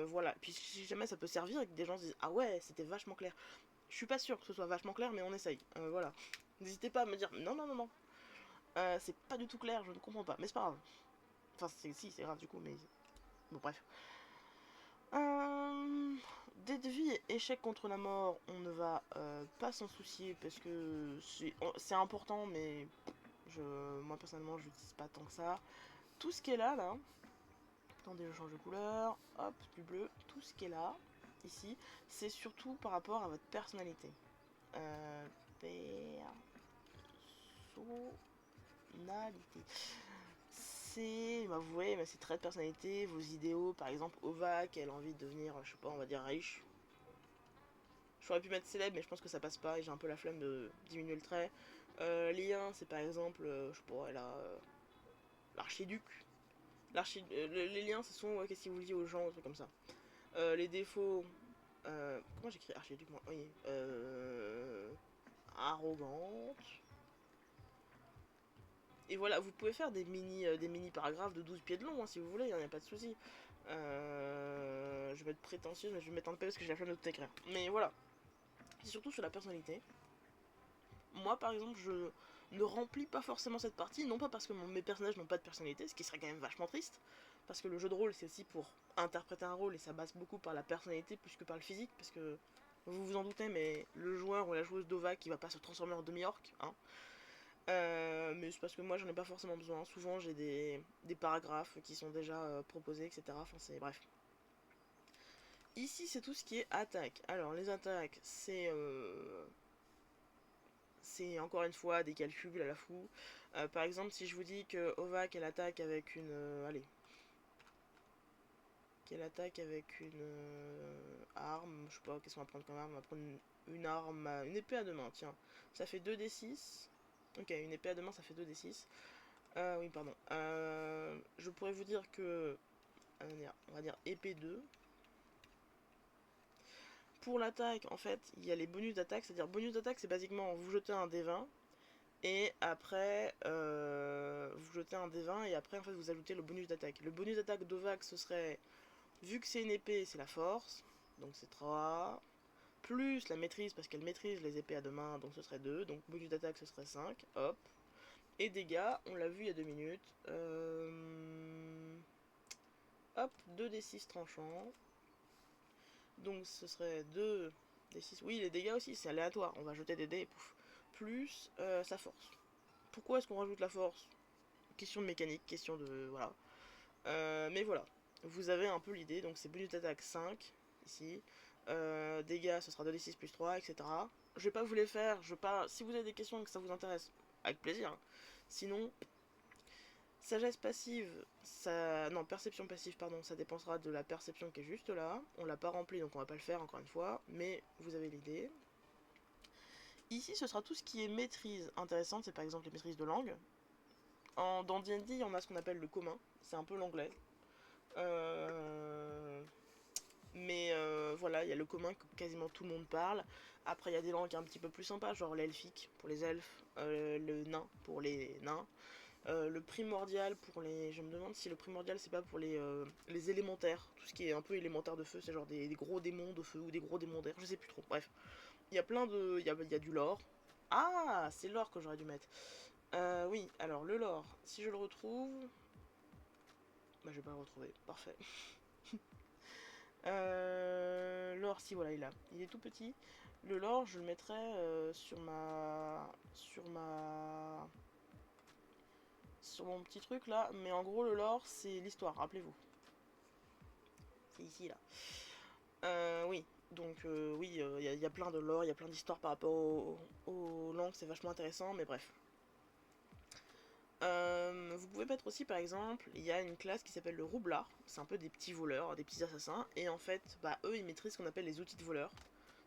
S1: voilà. Puis si jamais ça peut servir et que des gens se disent ah ouais, c'était vachement clair. Je suis pas sûre que ce soit vachement clair, mais on essaye. Voilà. N'hésitez pas à me dire non, non, non, non. C'est pas du tout clair, je ne comprends pas. Mais c'est pas grave. Enfin, si, c'est grave du coup, mais. Bon, bref. Dé de vie et échec contre la mort, on ne va pas s'en soucier parce que c'est important, mais moi personnellement, je l'utilise pas tant que ça. Tout ce qui est là, attendez, je change de couleur, hop, du bleu, tout ce qui est là, ici, c'est surtout par rapport à votre personnalité. Personnalité. Bah, vous voyez, c'est très de personnalité, vos idéaux, par exemple, Ova, qui a envie de devenir, je sais pas, on va dire riche. J'aurais pu mettre célèbre, mais je pense que ça passe pas et j'ai un peu la flemme de diminuer le trait. Lien, c'est par exemple, je sais pas, elle a l'archiduc. Les liens, ce sont qu'est-ce qui vous lie aux gens, des trucs comme ça. Les défauts, comment j'écris archiduc moi? Oui, arrogante. Et voilà, vous pouvez faire des mini paragraphes de 12 pieds de long hein, si vous voulez, il n'y a pas de souci. Je vais être prétentieuse, mais je vais mettre un peu parce que j'ai la flemme de tout écrire. Mais voilà, c'est surtout sur la personnalité. Moi, par exemple, je ne remplis pas forcément cette partie, non pas parce que mes personnages n'ont pas de personnalité, ce qui serait quand même vachement triste, parce que le jeu de rôle, c'est aussi pour interpréter un rôle, et ça passe beaucoup par la personnalité plus que par le physique, parce que vous vous en doutez, mais le joueur ou la joueuse d'Ova qui va pas se transformer en demi-orc, hein. Mais c'est parce que moi j'en ai pas forcément besoin. Souvent j'ai des paragraphes qui sont déjà proposés, etc. Enfin c'est bref. Ici c'est tout ce qui est attaque. Alors les attaques c'est encore une fois des calculs à la fou. Par exemple, si je vous dis que Ova qu'elle attaque avec une. Allez. Qu'elle attaque avec une arme. Je sais pas, qu'est-ce qu'on va prendre comme arme? On va prendre une arme. Une épée à deux mains, tiens. Ça fait 2d6. Ok, une épée à deux mains, ça fait 2d6. Oui, pardon. Je pourrais vous dire que. On va dire épée 2. Pour l'attaque, en fait, il y a les bonus d'attaque. C'est-à-dire, bonus d'attaque, c'est basiquement vous jetez un d20. Et après, vous jetez un D20 et après, en fait, vous ajoutez le bonus d'attaque. Le bonus d'attaque d'Ovac, ce serait, vu que c'est une épée, c'est la force, donc c'est 3, plus la maîtrise, parce qu'elle maîtrise les épées à deux mains, donc ce serait 2, donc bonus d'attaque, ce serait 5, hop. Et dégâts, on l'a vu il y a 2 minutes, hop, 2d6 tranchants, donc ce serait 2d6, oui, les dégâts aussi, c'est aléatoire, on va jeter des dés, pouf, plus sa force. Pourquoi est-ce qu'on rajoute la force? Question de mécanique, question de. Voilà. Mais voilà, vous avez un peu l'idée. Donc c'est bonus d'attaque 5 ici. Dégâts, ce sera 2d6 plus 3, etc. Je vais pas vous les faire. Je vais pas. Si vous avez des questions et que ça vous intéresse, avec plaisir. Sinon, sagesse passive, ça. Non, perception passive, pardon, ça dépensera de la perception qui est juste là. On l'a pas rempli donc on va pas le faire encore une fois. Mais vous avez l'idée. Ici, ce sera tout ce qui est maîtrise intéressante. C'est par exemple les maîtrises de langue. Dans D&D, il y en a ce qu'on appelle le commun, c'est un peu l'anglais. Mais voilà, il y a le commun que quasiment tout le monde parle. Après, il y a des langues un petit peu plus sympas, genre l'elfique pour les elfes, le nain pour les nains, le primordial pour les. Je me demande si le primordial c'est pas pour les élémentaires, tout ce qui est un peu élémentaire de feu, c'est genre des gros démons de feu ou des gros démons d'air, je sais plus trop. Bref, il y a plein de. Il y a du lore. Ah, c'est l'or que j'aurais dû mettre. Oui, alors le lore, si je le retrouve. Bah, je vais pas le retrouver, parfait. L'or, si voilà, il est là. Il est tout petit. Le lore, je le mettrai sur ma. Sur mon petit truc là. Mais en gros, le lore, c'est l'histoire, rappelez-vous. C'est ici là. Oui, donc oui, il y a plein de lore, il y a plein d'histoires par rapport aux langues, c'est vachement intéressant, mais bref. Vous pouvez mettre aussi par exemple, il y a une classe qui s'appelle le roublard, c'est un peu des petits voleurs, des petits assassins, et en fait, bah eux ils maîtrisent ce qu'on appelle les outils de voleurs.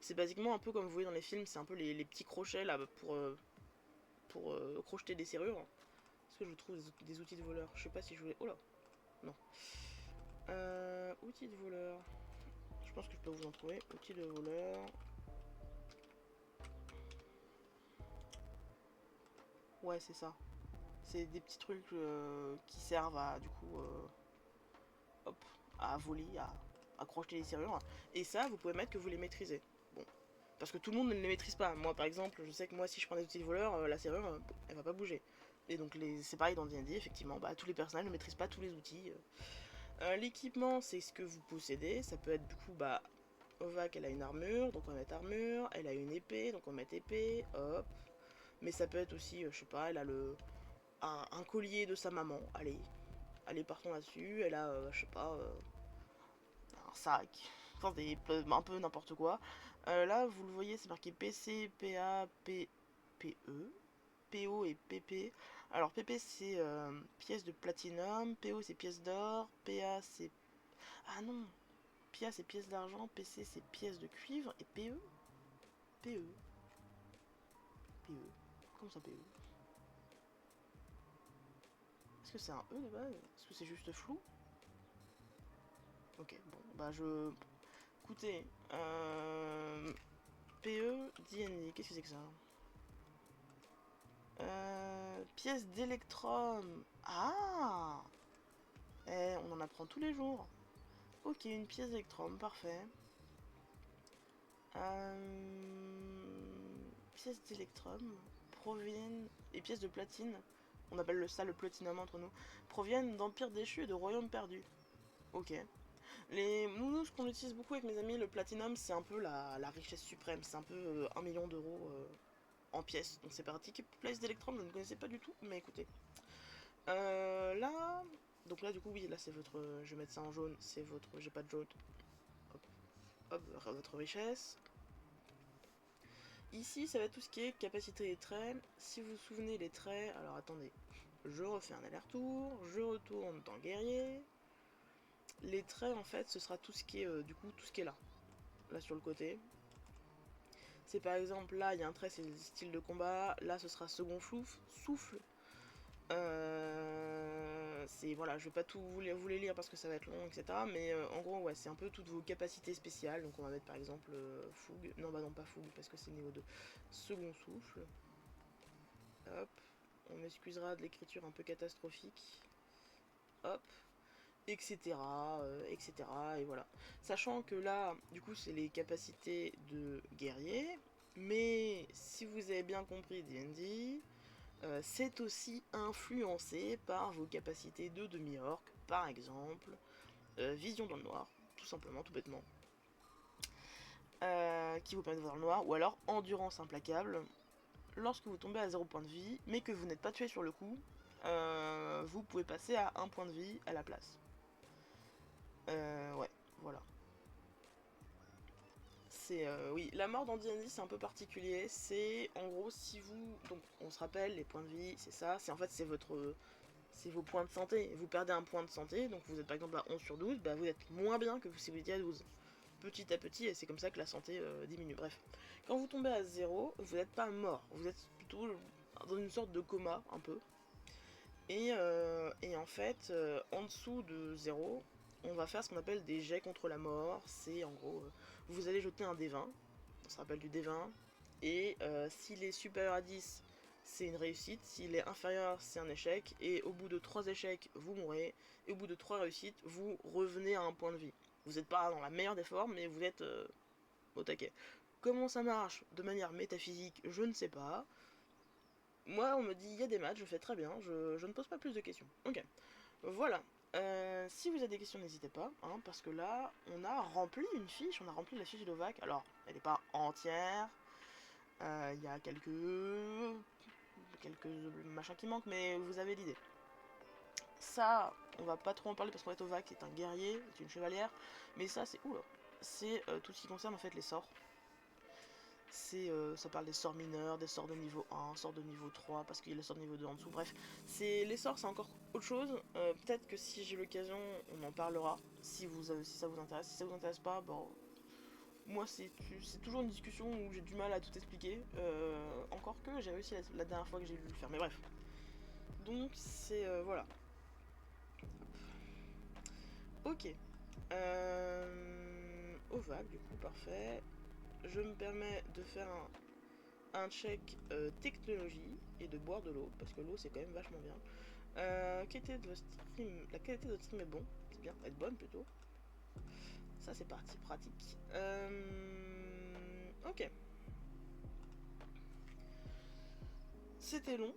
S1: C'est basiquement un peu comme vous voyez dans les films, c'est un peu les petits crochets là pour crocheter des serrures. Est-ce que je trouve des outils de voleurs? Je sais pas si je voulais. Oh là, non. Outils de voleurs. Je pense que je peux vous en trouver. Outils de voleurs. Ouais, c'est ça. C'est des petits trucs qui servent à, du coup, hop, à voler, à crocheter les serrures. Et ça, vous pouvez mettre que vous les maîtrisez. Bon, parce que tout le monde ne les maîtrise pas. Moi, par exemple, je sais que moi, si je prends des outils de voleur, la serrure, elle va pas bouger. Et donc, c'est pareil dans D&D, effectivement. Bah, tous les personnages ne maîtrisent pas tous les outils. L'équipement, c'est ce que vous possédez. Ça peut être, du coup, bah, Ovac, elle a une armure, donc on va mettre armure. Elle a une épée, donc on va mettre épée. Hop. Mais ça peut être aussi, je sais pas, elle a un collier de sa maman. Allez, partons là-dessus. Elle a, je sais pas, un sac. Enfin, un peu n'importe quoi. Là, vous le voyez, c'est marqué PC, PA, PE, PO et PP. Alors, PP, c'est pièce de platinum. PO, c'est pièce d'or. PA, c'est... Ah non, PA, c'est pièce d'argent. PC, c'est pièce de cuivre. Et PE, PE, PE. Comment ça, PE? Est-ce que c'est un E de base? Est-ce que c'est juste flou? Ok, bon, bah je... Écoutez, PE, DND, qu'est-ce que c'est que ça? Pièce d'électrum. Ah, on en apprend tous les jours. Ok, une pièce d'électrum, parfait. Pièces d'électrum proviennent... Et pièces de platine, on appelle ça le platinum entre nous, proviennent d'empires déchus et de royaumes perdus. Ok. Nous, ce qu'on utilise beaucoup avec mes amis, le platinum, c'est un peu la richesse suprême. C'est un peu 1 million d'euros en pièces. Donc c'est parti. Place d'électrum, je ne connaissais pas du tout, mais écoutez. Là, donc là, du coup, oui, là, c'est votre... Je vais mettre ça en jaune, c'est votre... J'ai pas de jaune. Hop, hop, votre richesse. Ici, ça va être tout ce qui est capacité des traits. Si vous vous souvenez, les traits... Alors, attendez. Je refais un aller-retour. Je retourne dans guerrier. Les traits, en fait, ce sera tout ce qui est... du coup, tout ce qui est là. Là, sur le côté. C'est par exemple, là, il y a un trait, c'est le style de combat. Là, ce sera second souffle. C'est voilà, je vais pas tout vous les lire parce que ça va être long, etc. Mais en gros, ouais, c'est un peu toutes vos capacités spéciales. Donc on va mettre par exemple fougue. Non, bah non, pas fougue parce que c'est niveau 2. Second souffle. Hop. On m'excusera de l'écriture un peu catastrophique. Hop. Etc. Etc. Et voilà. Sachant que là, du coup, c'est les capacités de guerrier. Mais si vous avez bien compris D&D, c'est aussi influencé par vos capacités de demi-orc, par exemple, vision dans le noir, tout simplement, tout bêtement, qui vous permet de voir dans le noir, ou alors endurance implacable. Lorsque vous tombez à 0 point de vie, mais que vous n'êtes pas tué sur le coup, vous pouvez passer à 1 point de vie à la place. Ouais, voilà. C'est oui, la mort dans D&D c'est un peu particulier. C'est en gros si vous, donc on se rappelle les points de vie, c'est ça. C'est en fait c'est vos points de santé. Vous perdez un point de santé, donc vous êtes par exemple à 11 sur 12, bah vous êtes moins bien que si vous étiez à 12. Petit à petit, et c'est comme ça que la santé diminue. Bref, quand vous tombez à 0, vous n'êtes pas mort, vous êtes plutôt dans une sorte de coma, un peu. Et en fait, en dessous de 0, on va faire ce qu'on appelle des jets contre la mort. C'est en gros, vous allez jeter un D20, on se rappelle du D20, et s'il est supérieur à 10, c'est une réussite, s'il est inférieur, c'est un échec, et au bout de 3 échecs, vous mourrez, et au bout de 3 réussites, vous revenez à un point de vie. Vous n'êtes pas dans la meilleure des formes, mais vous êtes au taquet. Comment ça marche de manière métaphysique, je ne sais pas. Moi, on me dit il y a des maths, je fais très bien, je ne pose pas plus de questions. Ok, voilà. Si vous avez des questions, n'hésitez pas, hein, parce que là, on a rempli une fiche, on a rempli la fiche d'Ovac. Alors, elle n'est pas entière, il y a quelques machins qui manquent, mais vous avez l'idée. Ça, on va pas trop en parler parce qu'en fait, Ovac est un guerrier, c'est une chevalière, mais ça, c'est oula, c'est tout ce qui concerne en fait les sorts. Ça parle des sorts mineurs, des sorts de niveau 1, sorts de niveau 3, parce qu'il y a les sorts de niveau 2 en dessous, bref. Les sorts, c'est encore autre chose. Peut-être que si j'ai l'occasion, on en parlera, si ça vous intéresse. Si ça vous intéresse pas, bon... Moi, c'est toujours une discussion où j'ai du mal à tout expliquer. Encore que j'ai réussi la dernière fois que j'ai voulu le faire, mais bref. Donc, voilà. Ok. Ovac, du coup, parfait. Je me permets de faire un check technologie et de boire de l'eau, parce que l'eau c'est quand même vachement bien. Qualité de votre stream, la qualité de votre stream est bon, c'est bien, être bonne plutôt. Ça c'est parti pratique. Ok. C'était long.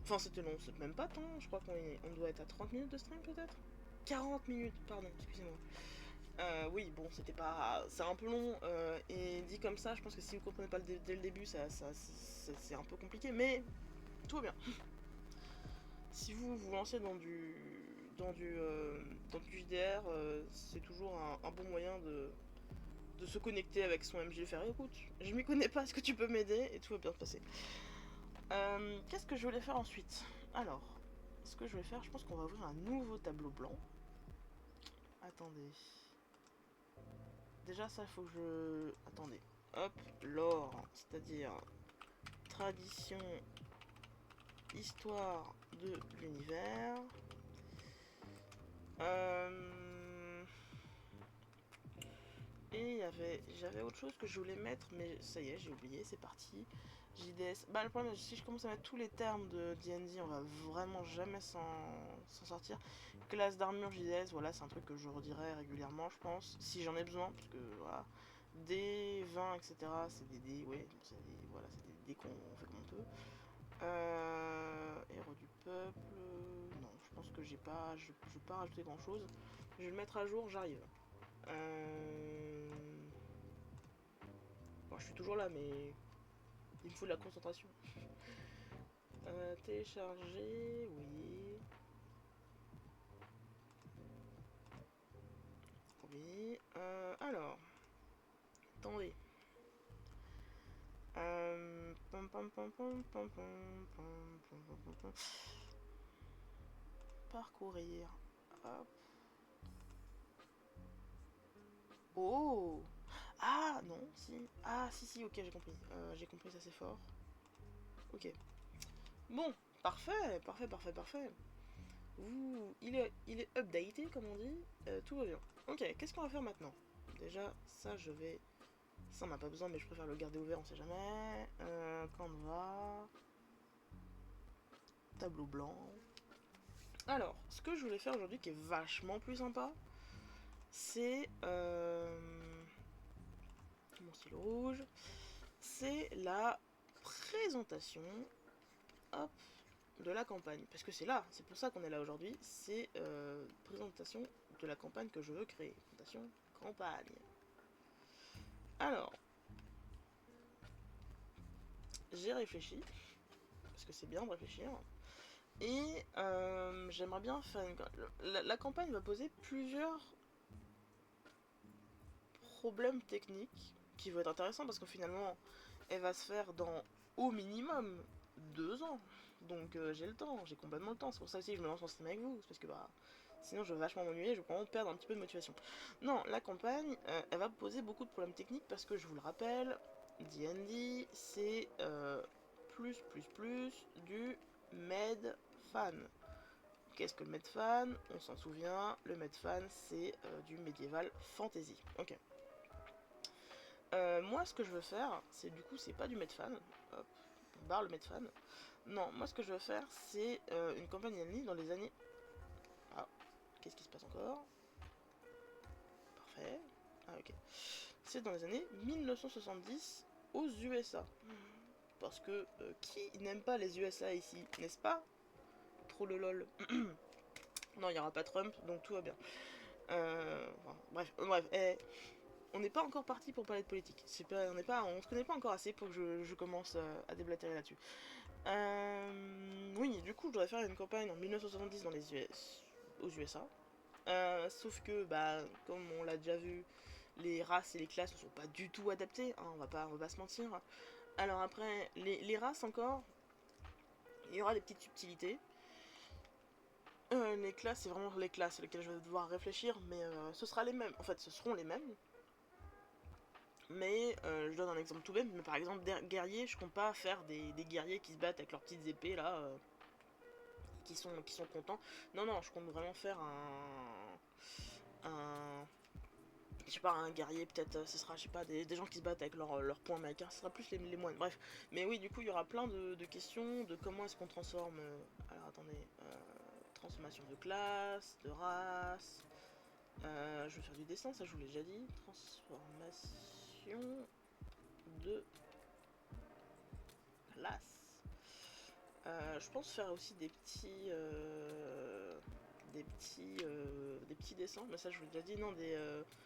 S1: Enfin c'était long, c'est même pas tant, je crois qu'on doit être à 30 minutes de stream peut-être. 40 minutes, pardon, excusez-moi. Oui, bon, c'était pas... C'est un peu long, et dit comme ça, je pense que si vous comprenez pas dès le début, c'est un peu compliqué, mais tout va bien. Si vous vous lancez dans du JDR, c'est toujours un bon moyen de se connecter avec son MJ et faire écoute, je m'y connais pas, est-ce que tu peux m'aider? Et tout va bien se passer. Qu'est-ce que je voulais faire ensuite? Alors, ce que je vais faire, je pense qu'on va ouvrir un nouveau tableau blanc. Attendez. Déjà, ça, il faut que je... Attendez. Hop, lore, c'est-à-dire tradition, histoire de l'univers. Et j'avais autre chose que je voulais mettre, mais ça y est, j'ai oublié, c'est parti. JDS. Bah, le problème, si je commence à mettre tous les termes de D&D, on va vraiment jamais s'en sortir. Classe d'armure JDS, voilà, c'est un truc que je redirai régulièrement, je pense, si j'en ai besoin, parce que voilà. Dés, 20, etc., c'est des dés, ouais, c'est des, voilà, c'est des dés qu'on fait comme on peut. Héros du peuple, non, je pense que je vais pas rajouter grand chose. Je vais le mettre à jour, j'arrive. Bon, je suis toujours là, mais il me faut de la concentration. Télécharger, oui. Oui. Alors, attendez. Parcourir. Hop. Oh! Ah non, si. Ah si si, ok, j'ai compris, ça c'est fort. Ok. Bon, parfait, parfait, parfait, parfait. Ouh, il est updaté comme on dit. Tout va bien. Ok, qu'est-ce qu'on va faire maintenant? Déjà, ça je vais... Ça on n'a pas besoin, mais je préfère le garder ouvert, on sait jamais. Canva. Tableau blanc. Alors, ce que je voulais faire aujourd'hui qui est vachement plus sympa, c'est... mon stylo rouge. C'est la présentation, hop, de la campagne. Parce que c'est là, c'est pour ça qu'on est là aujourd'hui. C'est présentation de la campagne que je veux créer. Présentation campagne. Alors, j'ai réfléchi, parce que c'est bien de réfléchir. Et j'aimerais bien faire une... La campagne va poser plusieurs problèmes techniques qui vont être intéressants parce que finalement, elle va se faire dans au minimum 2 ans. Donc j'ai le temps, j'ai complètement le temps. C'est pour ça aussi que je me lance en stream avec vous. C'est parce que bah, sinon je vais vachement m'ennuyer, je vais vraiment perdre un petit peu de motivation. Non, la campagne, elle va poser beaucoup de problèmes techniques parce que je vous le rappelle, D&D, c'est plus du med fan. Qu'est-ce que le Medfan? On s'en souvient, le Medfan c'est du médiéval fantasy. Ok. Moi ce que je veux faire, c'est du coup c'est pas du Medfan. Hop, on barre le Medfan. Non, moi ce que je veux faire c'est une campagne D&D dans les années... Ah, qu'est-ce qui se passe encore? Parfait. Ah ok. C'est dans les années 1970 aux USA. Parce que qui n'aime pas les USA ici, n'est-ce pas? Trop le lol. Non, il n'y aura pas Trump, donc tout va bien. Enfin, bref, on n'est pas encore parti pour parler de politique. On se connaît pas encore assez pour que je commence à déblatérer là-dessus. Oui, du coup, je voudrais faire une campagne en 1970 dans les US, aux USA. Sauf que, bah, comme on l'a déjà vu, les races et les classes ne sont pas du tout adaptées, hein, on va pas se mentir. Alors après, les races encore, il y aura des petites subtilités. Les classes, c'est vraiment les classes sur lesquelles je vais devoir réfléchir, mais ce sera les mêmes. En fait, ce seront les mêmes. Mais je donne un exemple tout bête, mais par exemple, des guerriers, je compte pas faire des guerriers qui se battent avec leurs petites épées là, qui sont contents. Non, non, je compte vraiment faire un Je sais pas, un guerrier, peut-être, ce sera, je sais pas, des gens qui se battent avec leur poing américain, ce sera plus les moines, bref. Mais oui, du coup, il y aura plein de questions de comment est-ce qu'on transforme. Alors attendez, transformation de classe, de race. Je vais faire du dessin, ça je vous l'ai déjà dit. Transformation de classe. Je pense faire aussi des petits dessins, mais ça je vous l'ai déjà dit, non,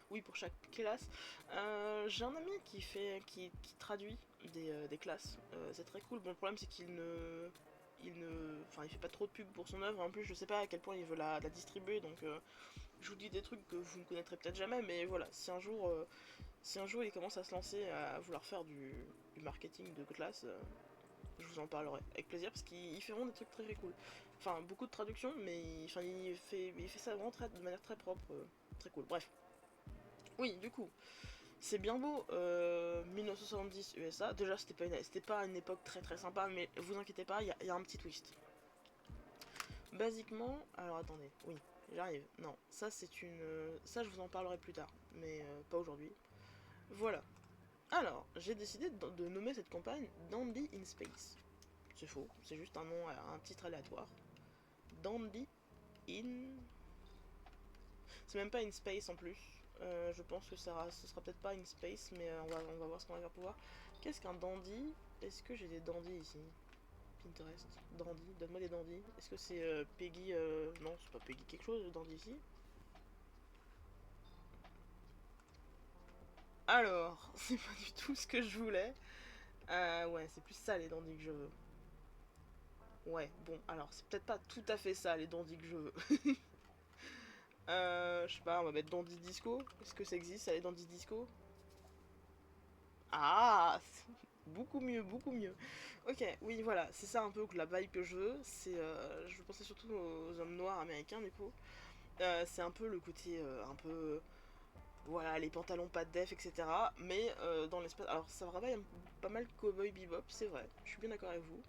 S1: oui, pour chaque classe. J'ai un ami qui traduit des classes, c'est très cool. Bon, le problème c'est enfin, il fait pas trop de pub pour son œuvre, en plus je sais pas à quel point il veut la distribuer, donc je vous dis des trucs que vous ne connaîtrez peut-être jamais, mais voilà, si un jour il commence à se lancer à vouloir faire du marketing de classe, je vous en parlerai avec plaisir parce qu'il fait vraiment des trucs très très cool. Enfin, beaucoup de traductions, mais il fait ça vraiment de manière très propre, très cool. Bref. Oui, du coup, c'est bien beau, 1970 USA. Déjà, c'était pas une époque très très sympa, mais vous inquiétez pas, il y a un petit twist. Basiquement, alors attendez, oui, j'arrive. Non, ça c'est ça je vous en parlerai plus tard, mais pas aujourd'hui. Voilà. Alors, j'ai décidé de nommer cette campagne Dandy in Space. C'est faux, c'est juste un nom, un titre aléatoire. Dandy in... C'est même pas in space en plus. Je pense que ce sera peut-être pas in space, mais on va voir ce qu'on va faire pour voir. Qu'est-ce qu'un dandy? Est-ce que j'ai des dandys ici? Pinterest. Dandy, donne-moi des dandys. Est-ce que c'est Peggy... Non, c'est pas Peggy quelque chose, dandy ici. Alors, c'est pas du tout ce que je voulais. Ouais, c'est plus ça les dandys que je veux. Ouais, bon, alors c'est peut-être pas tout à fait ça les dandys que je veux. Je sais pas, on va mettre Dandy Disco. Est-ce que ça existe, ça, les Dandy Disco? Ah, beaucoup mieux, beaucoup mieux. Ok, oui, voilà, c'est ça un peu la vibe que je veux. Je pensais surtout aux hommes noirs américains, du coup. C'est un peu le côté un peu, voilà, les pantalons pas de def, etc. Mais dans l'espace, alors ça me rappelle pas mal Cowboy Bebop, c'est vrai. Je suis bien d'accord avec vous.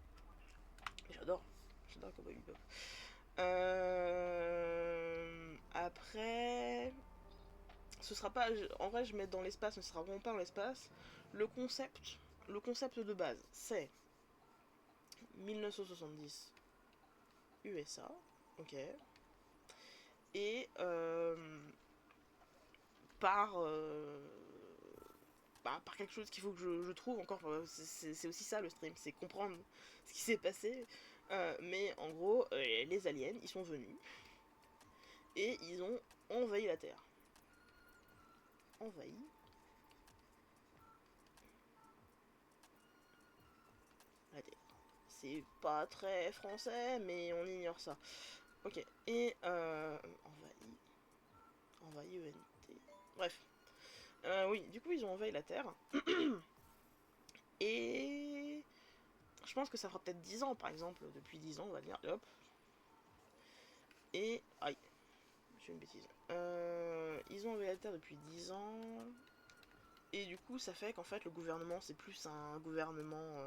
S1: J'adore Cowboy Bebop. Après, ce sera pas, en vrai, je mets dans l'espace, mais ce sera vraiment pas dans l'espace. Le concept, le concept de base, c'est 1970 USA, ok, et par par quelque chose qu'il faut que je trouve encore. C'est aussi ça le stream, c'est comprendre ce qui s'est passé. Mais en gros, les aliens, ils sont venus et ils ont envahi la Terre. Envahi. La Terre. C'est pas très français, mais on ignore ça. Ok. Et envahi. Envahi ENT. Bref. Oui, du coup, ils ont envahi la Terre. Et je pense que ça fera peut-être 10 ans, par exemple. Depuis 10 ans, on va dire. Hop. Et. Aïe. Je fais une bêtise. Ils ont envahi la Terre depuis 10 ans. Et du coup, ça fait qu'en fait, le gouvernement, c'est plus un gouvernement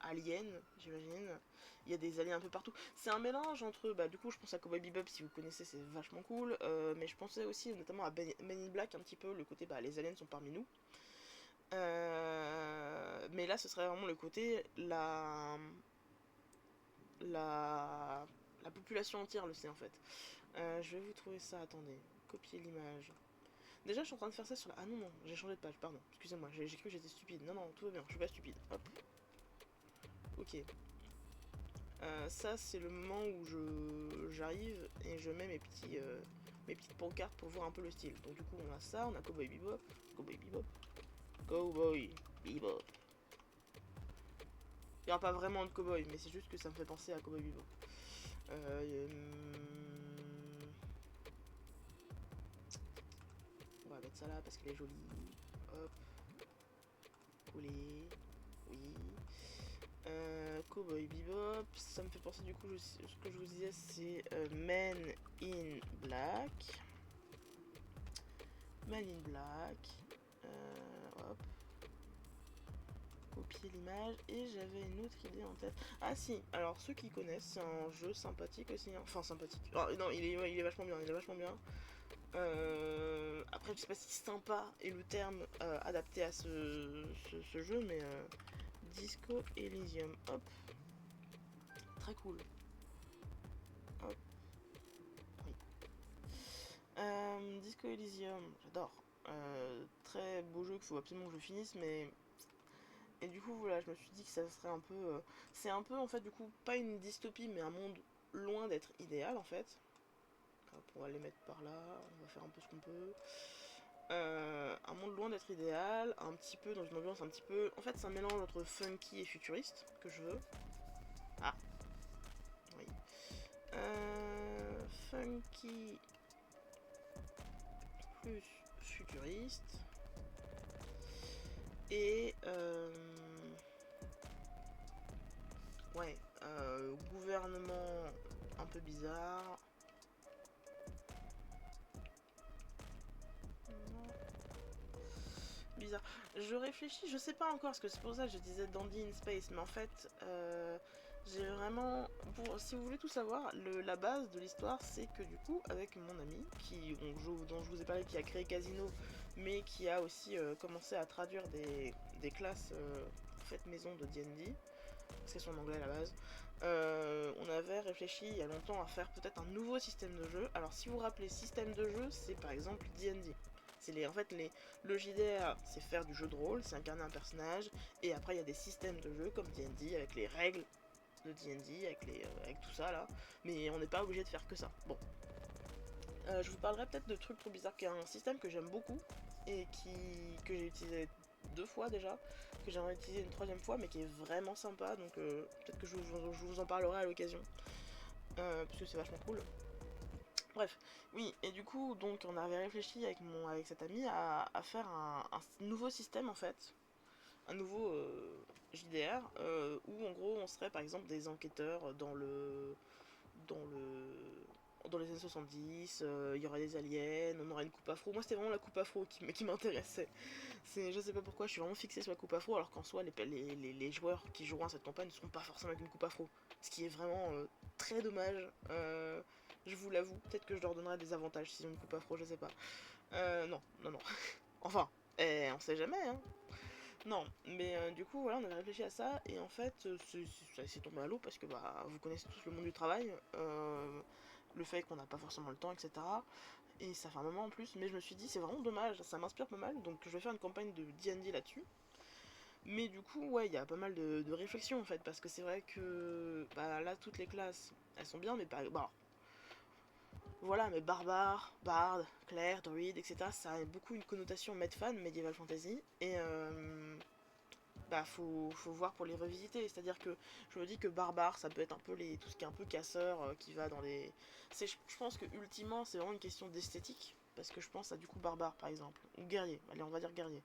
S1: alien, j'imagine. Il y a des aliens un peu partout. C'est un mélange entre, bah du coup je pense à Cowboy Bebop, si vous connaissez c'est vachement cool, mais je pensais aussi notamment à Men in Black un petit peu, le côté bah les aliens sont parmi nous. Mais là ce serait vraiment le côté la, la population entière le sait en fait. Je vais vous trouver ça, attendez, copier l'image. Déjà je suis en train de faire ça sur la... Ah non non, j'ai changé de page, pardon, excusez-moi, j'ai cru que j'étais stupide. Non non, tout va bien, je suis pas stupide. Hop. Ok. Ça c'est le moment où j'arrive et je mets mes petites pancartes pour voir un peu le style. Donc du coup on a ça, on a Cowboy Bebop, Cowboy Bebop, Cowboy Bebop. Il n'y aura pas vraiment de cowboy, mais c'est juste que ça me fait penser à Cowboy Bebop. On va mettre ça là parce qu'elle est jolie. Hop, coller, oui. Cowboy Bebop, ça me fait penser du coup, ce que je vous disais c'est Men in Black. Men in Black. Hop. Copier l'image. Et j'avais une autre idée en tête. Ah si, alors ceux qui connaissent, c'est un jeu sympathique aussi. Hein. Enfin sympathique. Oh, non, il est vachement bien, il est vachement bien. Après, je sais pas si sympa est le terme adapté à ce jeu, mais Disco Elysium, hop, très cool. Hop, oui. Disco Elysium, j'adore. Très beau jeu qu'il faut absolument que je finisse, mais et du coup voilà, je me suis dit que ça serait un peu, c'est un peu en fait du coup pas une dystopie, mais un monde loin d'être idéal en fait. Hop, on va les mettre par là, on va faire un peu ce qu'on peut. Un monde loin d'être idéal, un petit peu dans une ambiance un petit peu. En fait, c'est un mélange entre funky et futuriste que je veux. Ah, oui. Funky plus futuriste. Et ouais, gouvernement un peu bizarre. Bizarre. Je réfléchis, je sais pas encore, parce que c'est pour ça que je disais Dandy in Space, mais en fait, j'ai vraiment. Si vous voulez tout savoir, la base de l'histoire, c'est que du coup, avec mon ami, dont je vous ai parlé, qui a créé Casino, mais qui a aussi commencé à traduire des classes faites maison de D&D, parce qu'elles sont en anglais à la base, on avait réfléchi il y a longtemps à faire peut-être un nouveau système de jeu. Alors si vous vous rappelez, système de jeu, c'est par exemple D&D. En fait, le JDR, c'est faire du jeu de rôle, c'est incarner un personnage, et après il y a des systèmes de jeu comme D&D, avec les règles de D&D, avec tout ça là, mais on n'est pas obligé de faire que ça. Bon, je vous parlerai peut-être de trucs trop bizarres, qui est un système que j'aime beaucoup, et que j'ai utilisé 2 fois déjà, que j'aimerais utiliser une 3e fois, mais qui est vraiment sympa, donc peut-être que je vous en parlerai à l'occasion, parce que c'est vachement cool. Bref, oui, et du coup, donc on avait réfléchi avec cet ami à faire un nouveau système en fait, un nouveau JDR, où en gros on serait par exemple des enquêteurs dans le dans les années 70, il y aurait des aliens, on aurait une coupe afro. Moi c'était vraiment la coupe afro qui m'intéressait. Je sais pas pourquoi je suis vraiment fixée sur la coupe afro, alors qu'en soi les joueurs qui joueront à cette campagne ne seront pas forcément avec une coupe afro. Ce qui est vraiment très dommage. Je vous l'avoue, peut-être que je leur donnerai des avantages s'ils ont une coupe afro, je sais pas. Non, non, non. Enfin, on sait jamais, hein. Non, mais du coup, voilà, on avait réfléchi à ça, et en fait, ça s'est tombé à l'eau parce que bah, vous connaissez tous le monde du travail, le fait qu'on n'a pas forcément le temps, etc. Et ça fait un moment en plus, mais je me suis dit, c'est vraiment dommage, ça m'inspire pas mal, donc je vais faire une campagne de D&D là-dessus. Mais du coup, ouais, il y a pas mal de réflexions en fait, parce que c'est vrai que bah, là, toutes les classes, elles sont bien, mais pas. Bah, voilà, mais barbare, barde, clerc, druide, etc. Ça a beaucoup une connotation medfan, medieval fantasy, et bah faut voir pour les revisiter. C'est-à-dire que je me dis que barbare, ça peut être un peu tout ce qui est un peu casseur, qui va dans les. Je pense que ultimement, c'est vraiment une question d'esthétique, parce que je pense à du coup barbare par exemple, ou guerrier. Allez, on va dire guerrier.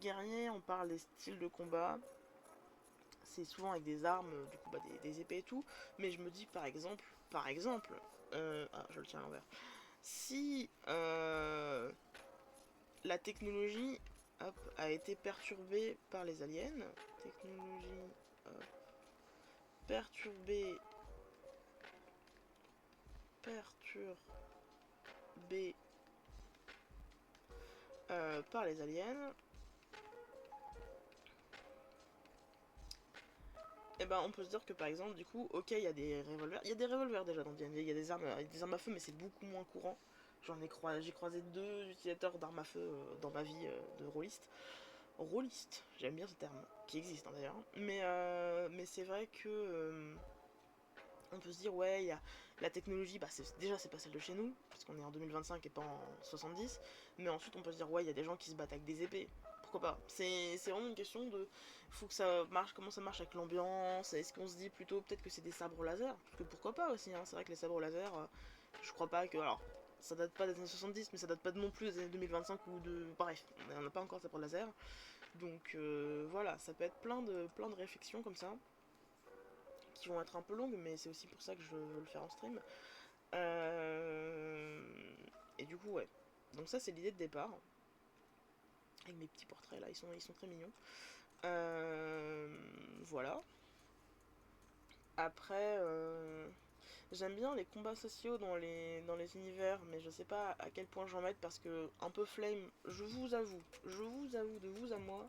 S1: Guerrier, on parle des styles de combat. C'est souvent avec des armes, du coup bah, des épées et tout. Mais je me dis par exemple, ah je le tiens à l'envers. Si la technologie hop, a été perturbée par les aliens, technologie hop, perturbée, perturbée par les aliens, et ben on peut se dire que par exemple du coup ok il y a des revolvers déjà dans D&D, il y a des armes à feu mais c'est beaucoup moins courant. J'ai croisé 2 utilisateurs d'armes à feu dans ma vie de rôliste, j'aime bien ce terme qui existe hein, d'ailleurs, mais c'est vrai que on peut se dire ouais il y a la technologie, bah déjà c'est pas celle de chez nous parce qu'on est en 2025 et pas en 70, mais ensuite on peut se dire ouais il y a des gens qui se battent avec des épées, pourquoi pas. C'est vraiment une question de faut que ça marche, comment ça marche avec l'ambiance, est-ce qu'on se dit plutôt peut-être que c'est des sabres laser, parce que pourquoi pas aussi hein. C'est vrai que les sabres laser je crois pas que alors ça date pas des années 70 mais ça date pas non plus des années 2025 ou de bref on n'a pas encore de sabre laser, donc voilà ça peut être plein de réflexions comme ça qui vont être un peu longues, mais c'est aussi pour ça que je veux le faire en stream. Euh, Et du coup, ouais. Donc ça, c'est l'idée de départ. Avec mes petits portraits là, ils sont très mignons. Voilà. Après, J'aime bien les combats sociaux dans les univers, mais je sais pas à quel point j'en mette parce que un peu flame, je vous avoue de vous à moi,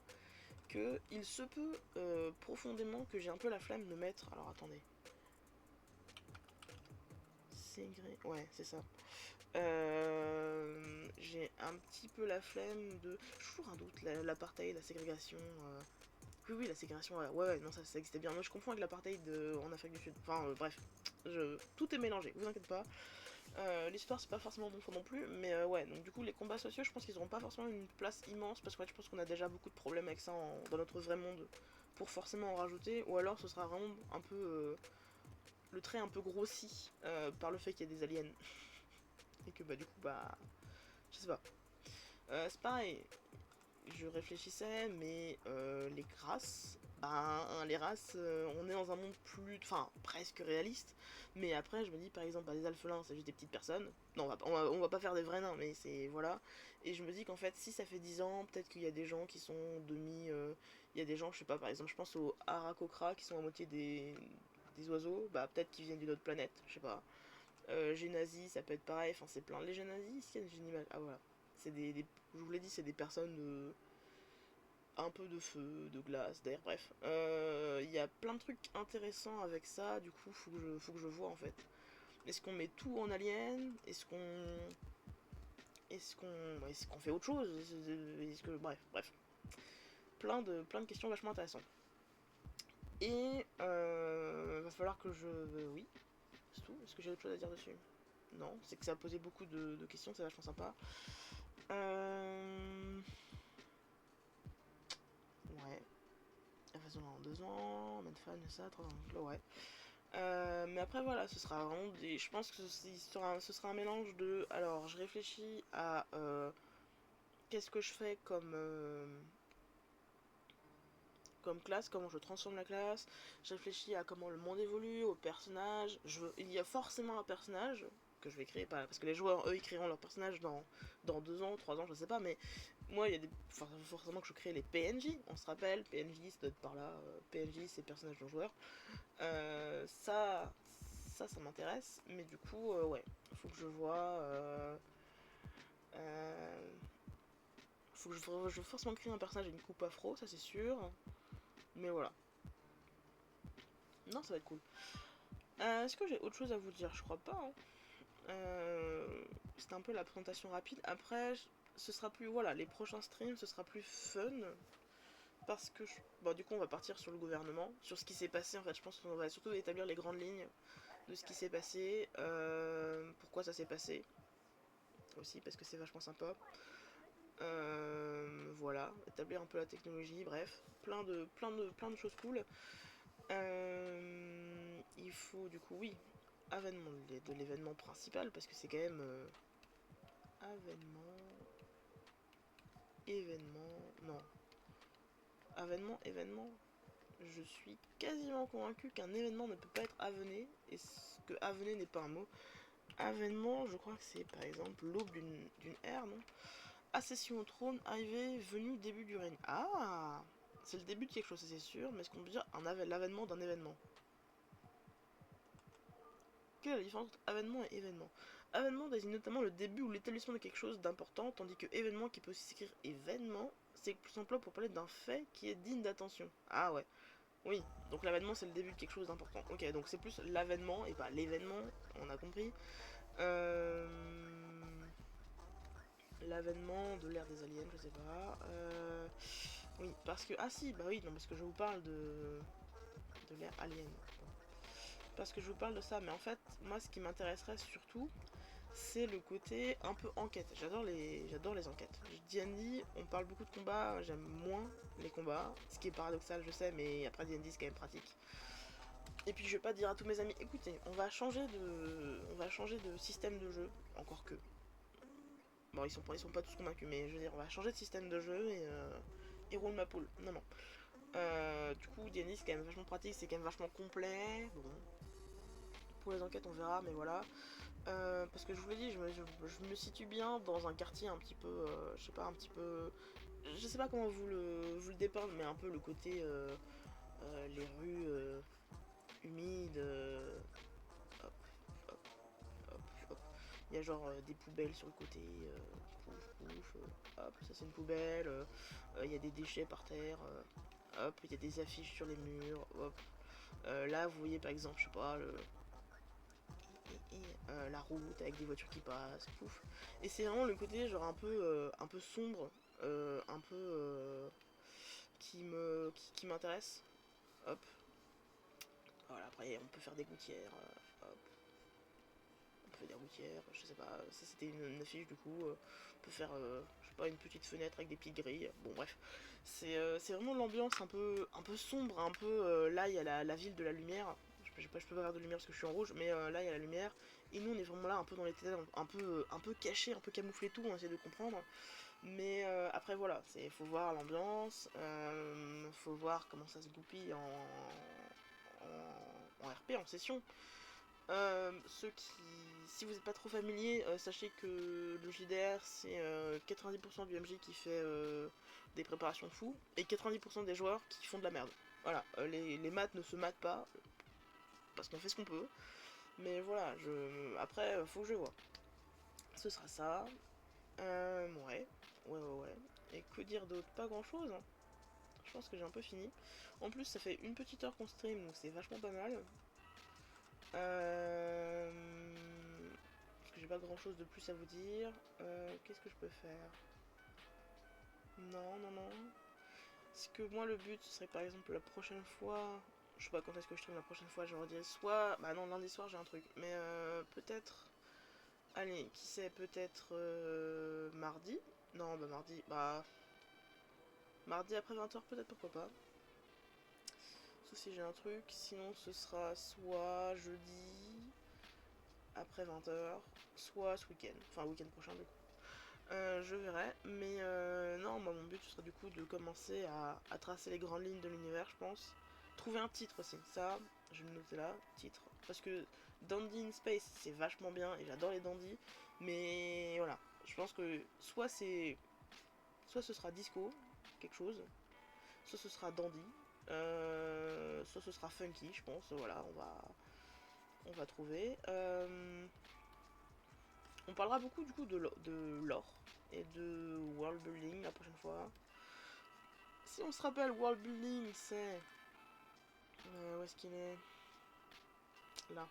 S1: que il se peut profondément que j'ai un peu la flemme de mettre. Alors attendez. Ouais, c'est ça. J'ai un petit peu la flemme de. J'ai toujours un doute, l'apartheid, la ségrégation. Oui, oui, la ségrégation, ouais, non, ça existait bien. Moi, je confonds avec l'apartheid en Afrique du Sud. Enfin, bref, tout est mélangé, vous inquiétez pas. L'histoire, c'est pas forcément bon fond non plus, mais ouais, donc du coup, les combats sociaux, je pense qu'ils auront pas forcément une place immense, parce que ouais, je pense qu'on a déjà beaucoup de problèmes avec ça dans notre vrai monde, pour forcément en rajouter, ou alors ce sera vraiment un peu. Le trait un peu grossi par le fait qu'il y a des aliens. Et que bah, du coup, bah. Je sais pas. C'est pareil, je réfléchissais, mais les races, les races, on est dans un monde plus, enfin, presque réaliste, mais après, je me dis, par exemple, les alphelins, c'est juste des petites personnes, non, on va pas faire des vrais nains, mais c'est, voilà, et je me dis qu'en fait, si ça fait 10 ans, peut-être qu'il y a des gens qui sont il y a des gens, je sais pas, par exemple, je pense aux Harakokra, qui sont à moitié des oiseaux, bah, peut-être qu'ils viennent d'une autre planète, je sais pas. Génazi, ça peut être pareil, enfin, c'est plein. Les Génazis, ici, il y a des génies. Ah, voilà. Je vous l'ai dit, c'est des personnes un peu de feu, de glace, d'air, bref. Il y a plein de trucs intéressants avec ça, du coup, faut que je vois en fait. Est-ce qu'on met tout en alien? Est-ce qu'on fait autre chose? Bref. Plein de questions vachement intéressantes. Et va falloir que je. Oui, c'est tout. Est-ce que j'ai autre chose à dire dessus? Non, c'est que ça a posé beaucoup de questions, c'est vachement sympa. Ouais. Invasion en 2 ans, Medfan, ça, 3 ans, ouais. Mais après voilà, ce sera vraiment des. Je pense que ce sera un mélange de. Alors, je réfléchis à qu'est-ce que je fais comme classe, comment je transforme la classe. Je réfléchis à comment le monde évolue, au personnage. Il y a forcément un personnage que je vais créer, pas parce que les joueurs, eux, ils créeront leur personnage dans 2 ans, 3 ans, je sais pas, mais moi, il y a forcément que je crée les PNJ. On se rappelle, PNJ, ça doit être par là. PNJ, c'est personnage non joueur. Ça m'intéresse, mais du coup, ouais, faut que je vois. Euh, je veux forcément créer un personnage avec une coupe afro, ça c'est sûr. Mais voilà. Non, ça va être cool. Est-ce que j'ai autre chose à vous dire? Je crois pas. Hein. C'était un peu la présentation rapide. Après, ce sera plus. Voilà, les prochains streams, ce sera plus fun. Parce que. Bon, du coup, on va partir sur le gouvernement. Sur ce qui s'est passé, en fait. Je pense qu'on va surtout établir les grandes lignes de ce qui s'est passé. Pourquoi ça s'est passé. Aussi, parce que c'est vachement sympa. Voilà, établir un peu la technologie, bref. Plein de choses cool. Il faut, du coup, oui, avènement de l'événement principal, parce que c'est quand même avènement, événement, non, événement. Je suis quasiment convaincu qu'un événement ne peut pas être avené, et que avené n'est pas un mot. Avènement, je crois que c'est par exemple l'aube d'une ère, non? Accession au trône, arrivée, venue, début du règne. Ah, c'est le début de quelque chose, ça c'est sûr, mais est-ce qu'on peut dire l'avènement d'un événement? Quelle est la différence entre avènement et événement? Avènement désigne notamment le début ou l'établissement de quelque chose d'important, tandis que événement, qui peut aussi s'écrire événement, c'est plus simple pour parler d'un fait qui est digne d'attention. Ah ouais, oui, donc l'avènement c'est le début de quelque chose d'important. Ok, donc c'est plus l'avènement et pas l'événement, on a compris. Euh... L'avènement de l'ère des aliens, je sais pas. Oui, parce que. Ah si, bah oui, non, parce que je vous parle de l'ère alien. Parce que je vous parle de ça, mais en fait, moi ce qui m'intéresserait surtout, c'est le côté un peu enquête. J'adore les enquêtes. D&D, on parle beaucoup de combats, j'aime moins les combats, ce qui est paradoxal, je sais, mais après D&D c'est quand même pratique. Et puis je vais pas dire à tous mes amis, écoutez, on va changer de système de jeu, encore que. Bon, ils sont pas tous convaincus, mais je veux dire, on va changer de système de jeu et roule ma poule. Non, non. Du coup, D&D c'est quand même vachement pratique, c'est quand même vachement complet. Bon, pour les enquêtes, on verra, mais voilà. Parce que je vous l'ai dit, je me situe bien dans un quartier un petit peu, je sais pas, un petit peu. Je sais pas comment vous le dépeindre, mais un peu le côté. Les rues humides. Hop. Il y a genre des poubelles sur le côté, pouf, pouf, hop, ça c'est une poubelle, il y a des déchets par terre, hop, il y a des affiches sur les murs, hop. Là, vous voyez par exemple, je sais pas, la route avec des voitures qui passent, pouf. Et c'est vraiment le côté genre un peu sombre, un peu qui m'intéresse. Hop. Voilà, après on peut faire des gouttières, hop. On peut faire des gouttières, je sais pas, ça c'était une affiche du coup. On peut faire, je sais pas, une petite fenêtre avec des petites grilles. Bon bref, c'est vraiment l'ambiance un peu sombre, un peu, là il y a la ville de la lumière. Je peux pas faire de lumière parce que je suis en rouge, mais là il y a la lumière. Et nous on est vraiment là un peu dans les ténèbres, un peu caché, un peu camouflé tout, on essaie de comprendre. Mais après voilà, faut voir l'ambiance, faut voir comment ça se goupille en RP, en session. Ceux qui, si vous n'êtes pas trop familier, sachez que le JDR c'est 90% du MJ qui fait des préparations de fous et 90% des joueurs qui font de la merde. Voilà, les maths ne se matent pas parce qu'on fait ce qu'on peut. Mais voilà, après faut que je vois. Ce sera ça. Ouais. Ouais. Et que dire d'autre? Pas grand chose. Hein. Je pense que j'ai un peu fini. En plus, ça fait une petite heure qu'on stream, donc c'est vachement pas mal. Parce que j'ai pas grand chose de plus à vous dire. Qu'est-ce que je peux faire? Non. Est-ce que moi, le but, ce serait par exemple la prochaine fois. Je sais pas quand est-ce que je stream la prochaine fois, je leur dis soit. Bah non, lundi soir j'ai un truc. Mais peut-être. Allez, qui sait, peut-être mardi. Non, bah mardi. Bah. Mardi après 20h, peut-être, pourquoi pas. Sauf si j'ai un truc. Sinon, ce sera soit jeudi après 20h, soit ce week-end. Enfin, le week-end prochain, du coup. Je verrai, mais non, moi mon but ce serait du coup de commencer à tracer les grandes lignes de l'univers, je pense. Trouver un titre aussi, ça, je vais le noter là, titre. Parce que Dandy in Space, c'est vachement bien et j'adore les dandy, mais voilà, je pense que soit ce sera disco, quelque chose, soit ce sera dandy, soit ce sera funky, je pense, voilà, on va trouver. On parlera beaucoup du coup de lore et de world building la prochaine fois. Si on se rappelle, world building c'est... où est-ce qu'il est? Là.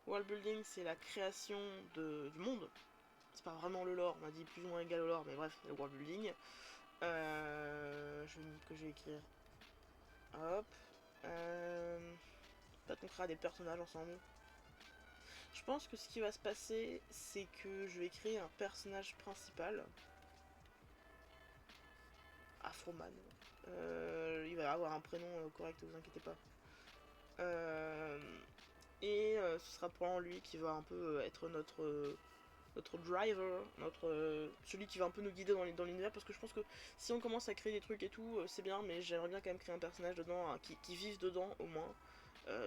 S1: World building c'est la création du monde. C'est pas vraiment le lore, on a dit plus ou moins égal au lore, mais bref, le world building. Que je vais écrire. Hop. Peut-être qu'on créera des personnages ensemble. Je pense que ce qui va se passer, c'est que je vais créer un personnage principal. Afroman. Il va avoir un prénom correct, vous inquiétez pas. Euh, ce sera probablement lui qui va un peu être notre driver, celui qui va un peu nous guider dans l'univers, parce que je pense que si on commence à créer des trucs et tout, c'est bien, mais j'aimerais bien quand même créer un personnage dedans, hein, qui vive dedans au moins,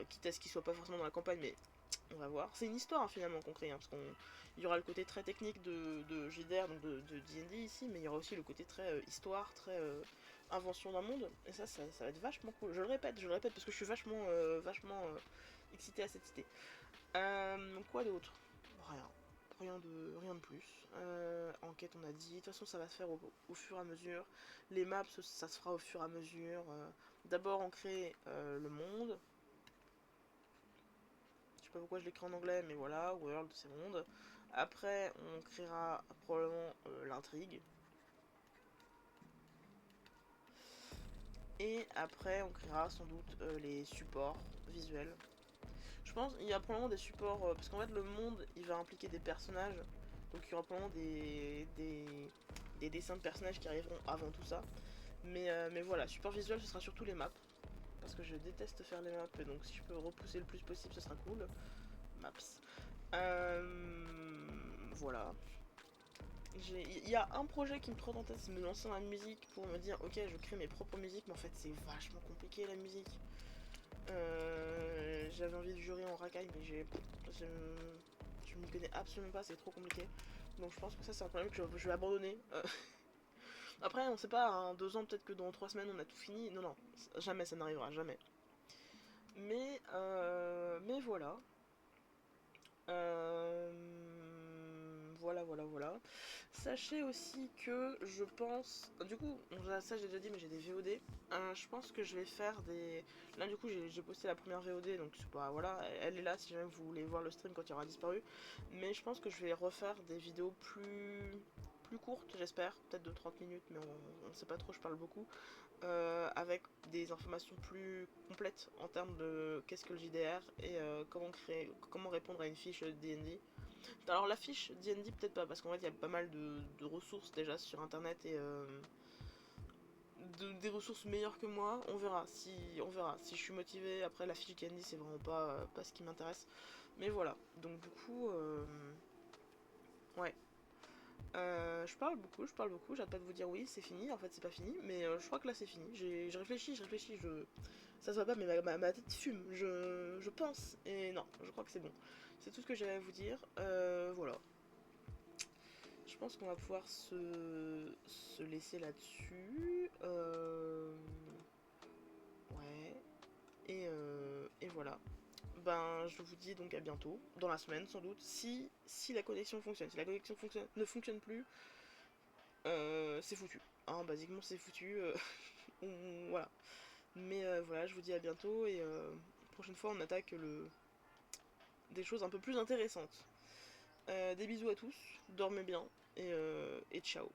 S1: quitte à ce qu'il soit pas forcément dans la campagne, mais on va voir. C'est une histoire hein, finalement qu'on crée, hein, parce qu'il y aura le côté très technique de JDR, donc de D&D ici, mais il y aura aussi le côté très histoire, très invention d'un monde, et ça va être vachement cool. Je le répète, parce que je suis vachement excitée à cette idée. Quoi d'autre? Rien. Rien de plus. Enquête, on a dit. De toute façon, ça va se faire au fur et à mesure. Les maps, ça se fera au fur et à mesure. D'abord, on crée le monde. Je sais pas pourquoi je l'écris en anglais, mais voilà, world, c'est monde. Après, on créera probablement l'intrigue. Et après, on créera sans doute les supports visuels. Je pense qu'il y a probablement des supports, parce qu'en fait le monde il va impliquer des personnages, donc il y aura probablement des dessins de personnages qui arriveront avant tout ça. Mais voilà, support visuel ce sera surtout les maps, parce que je déteste faire les maps, donc si je peux repousser le plus possible ce sera cool. Maps. Voilà. Il y a un projet qui me trotte en tête, c'est de me lancer dans la musique pour me dire ok je crée mes propres musiques, mais en fait c'est vachement compliqué la musique. J'avais envie de jurer en racaille, mais je m'y connais absolument pas, c'est trop compliqué. Donc je pense que ça c'est un problème que je vais abandonner. Après, on sait pas, hein, 2 ans, peut-être que dans 3 semaines on a tout fini. Non, jamais, ça n'arrivera, jamais. Mais voilà. Voilà, voilà, voilà. Sachez aussi que je pense... Du coup, ça j'ai déjà dit, mais j'ai des VOD. Je pense que je vais faire des... Là, du coup, j'ai posté la première VOD, donc c'est pas... Voilà, elle est là si jamais vous voulez voir le stream quand il aura disparu. Mais je pense que je vais refaire des vidéos plus courtes, j'espère. Peut-être de 30 minutes, mais on sait pas trop, je parle beaucoup. Avec des informations plus complètes en termes de qu'est-ce que le JDR et comment répondre à une fiche D&D. Alors la fiche D&D peut-être pas parce qu'en fait il y a pas mal de ressources déjà sur internet et des ressources meilleures que moi. On verra si je suis motivée. Après la fiche D&D c'est vraiment pas ce qui m'intéresse. Mais voilà. Donc du coup ouais. Je parle beaucoup, j'arrête pas de vous dire oui, c'est fini, en fait c'est pas fini, mais je crois que là c'est fini. Je réfléchis, ça se voit pas, mais ma tête fume, je pense, et non, je crois que c'est bon. C'est tout ce que j'avais à vous dire, voilà. Je pense qu'on va pouvoir se laisser là-dessus. Ouais, et voilà. Ben, je vous dis donc à bientôt, dans la semaine sans doute, si la connexion fonctionne. Si la connexion ne fonctionne plus, c'est foutu. Hein, basiquement, c'est foutu. Voilà. Mais voilà, je vous dis à bientôt et prochaine fois, on attaque des choses un peu plus intéressantes. Des bisous à tous, dormez bien et ciao.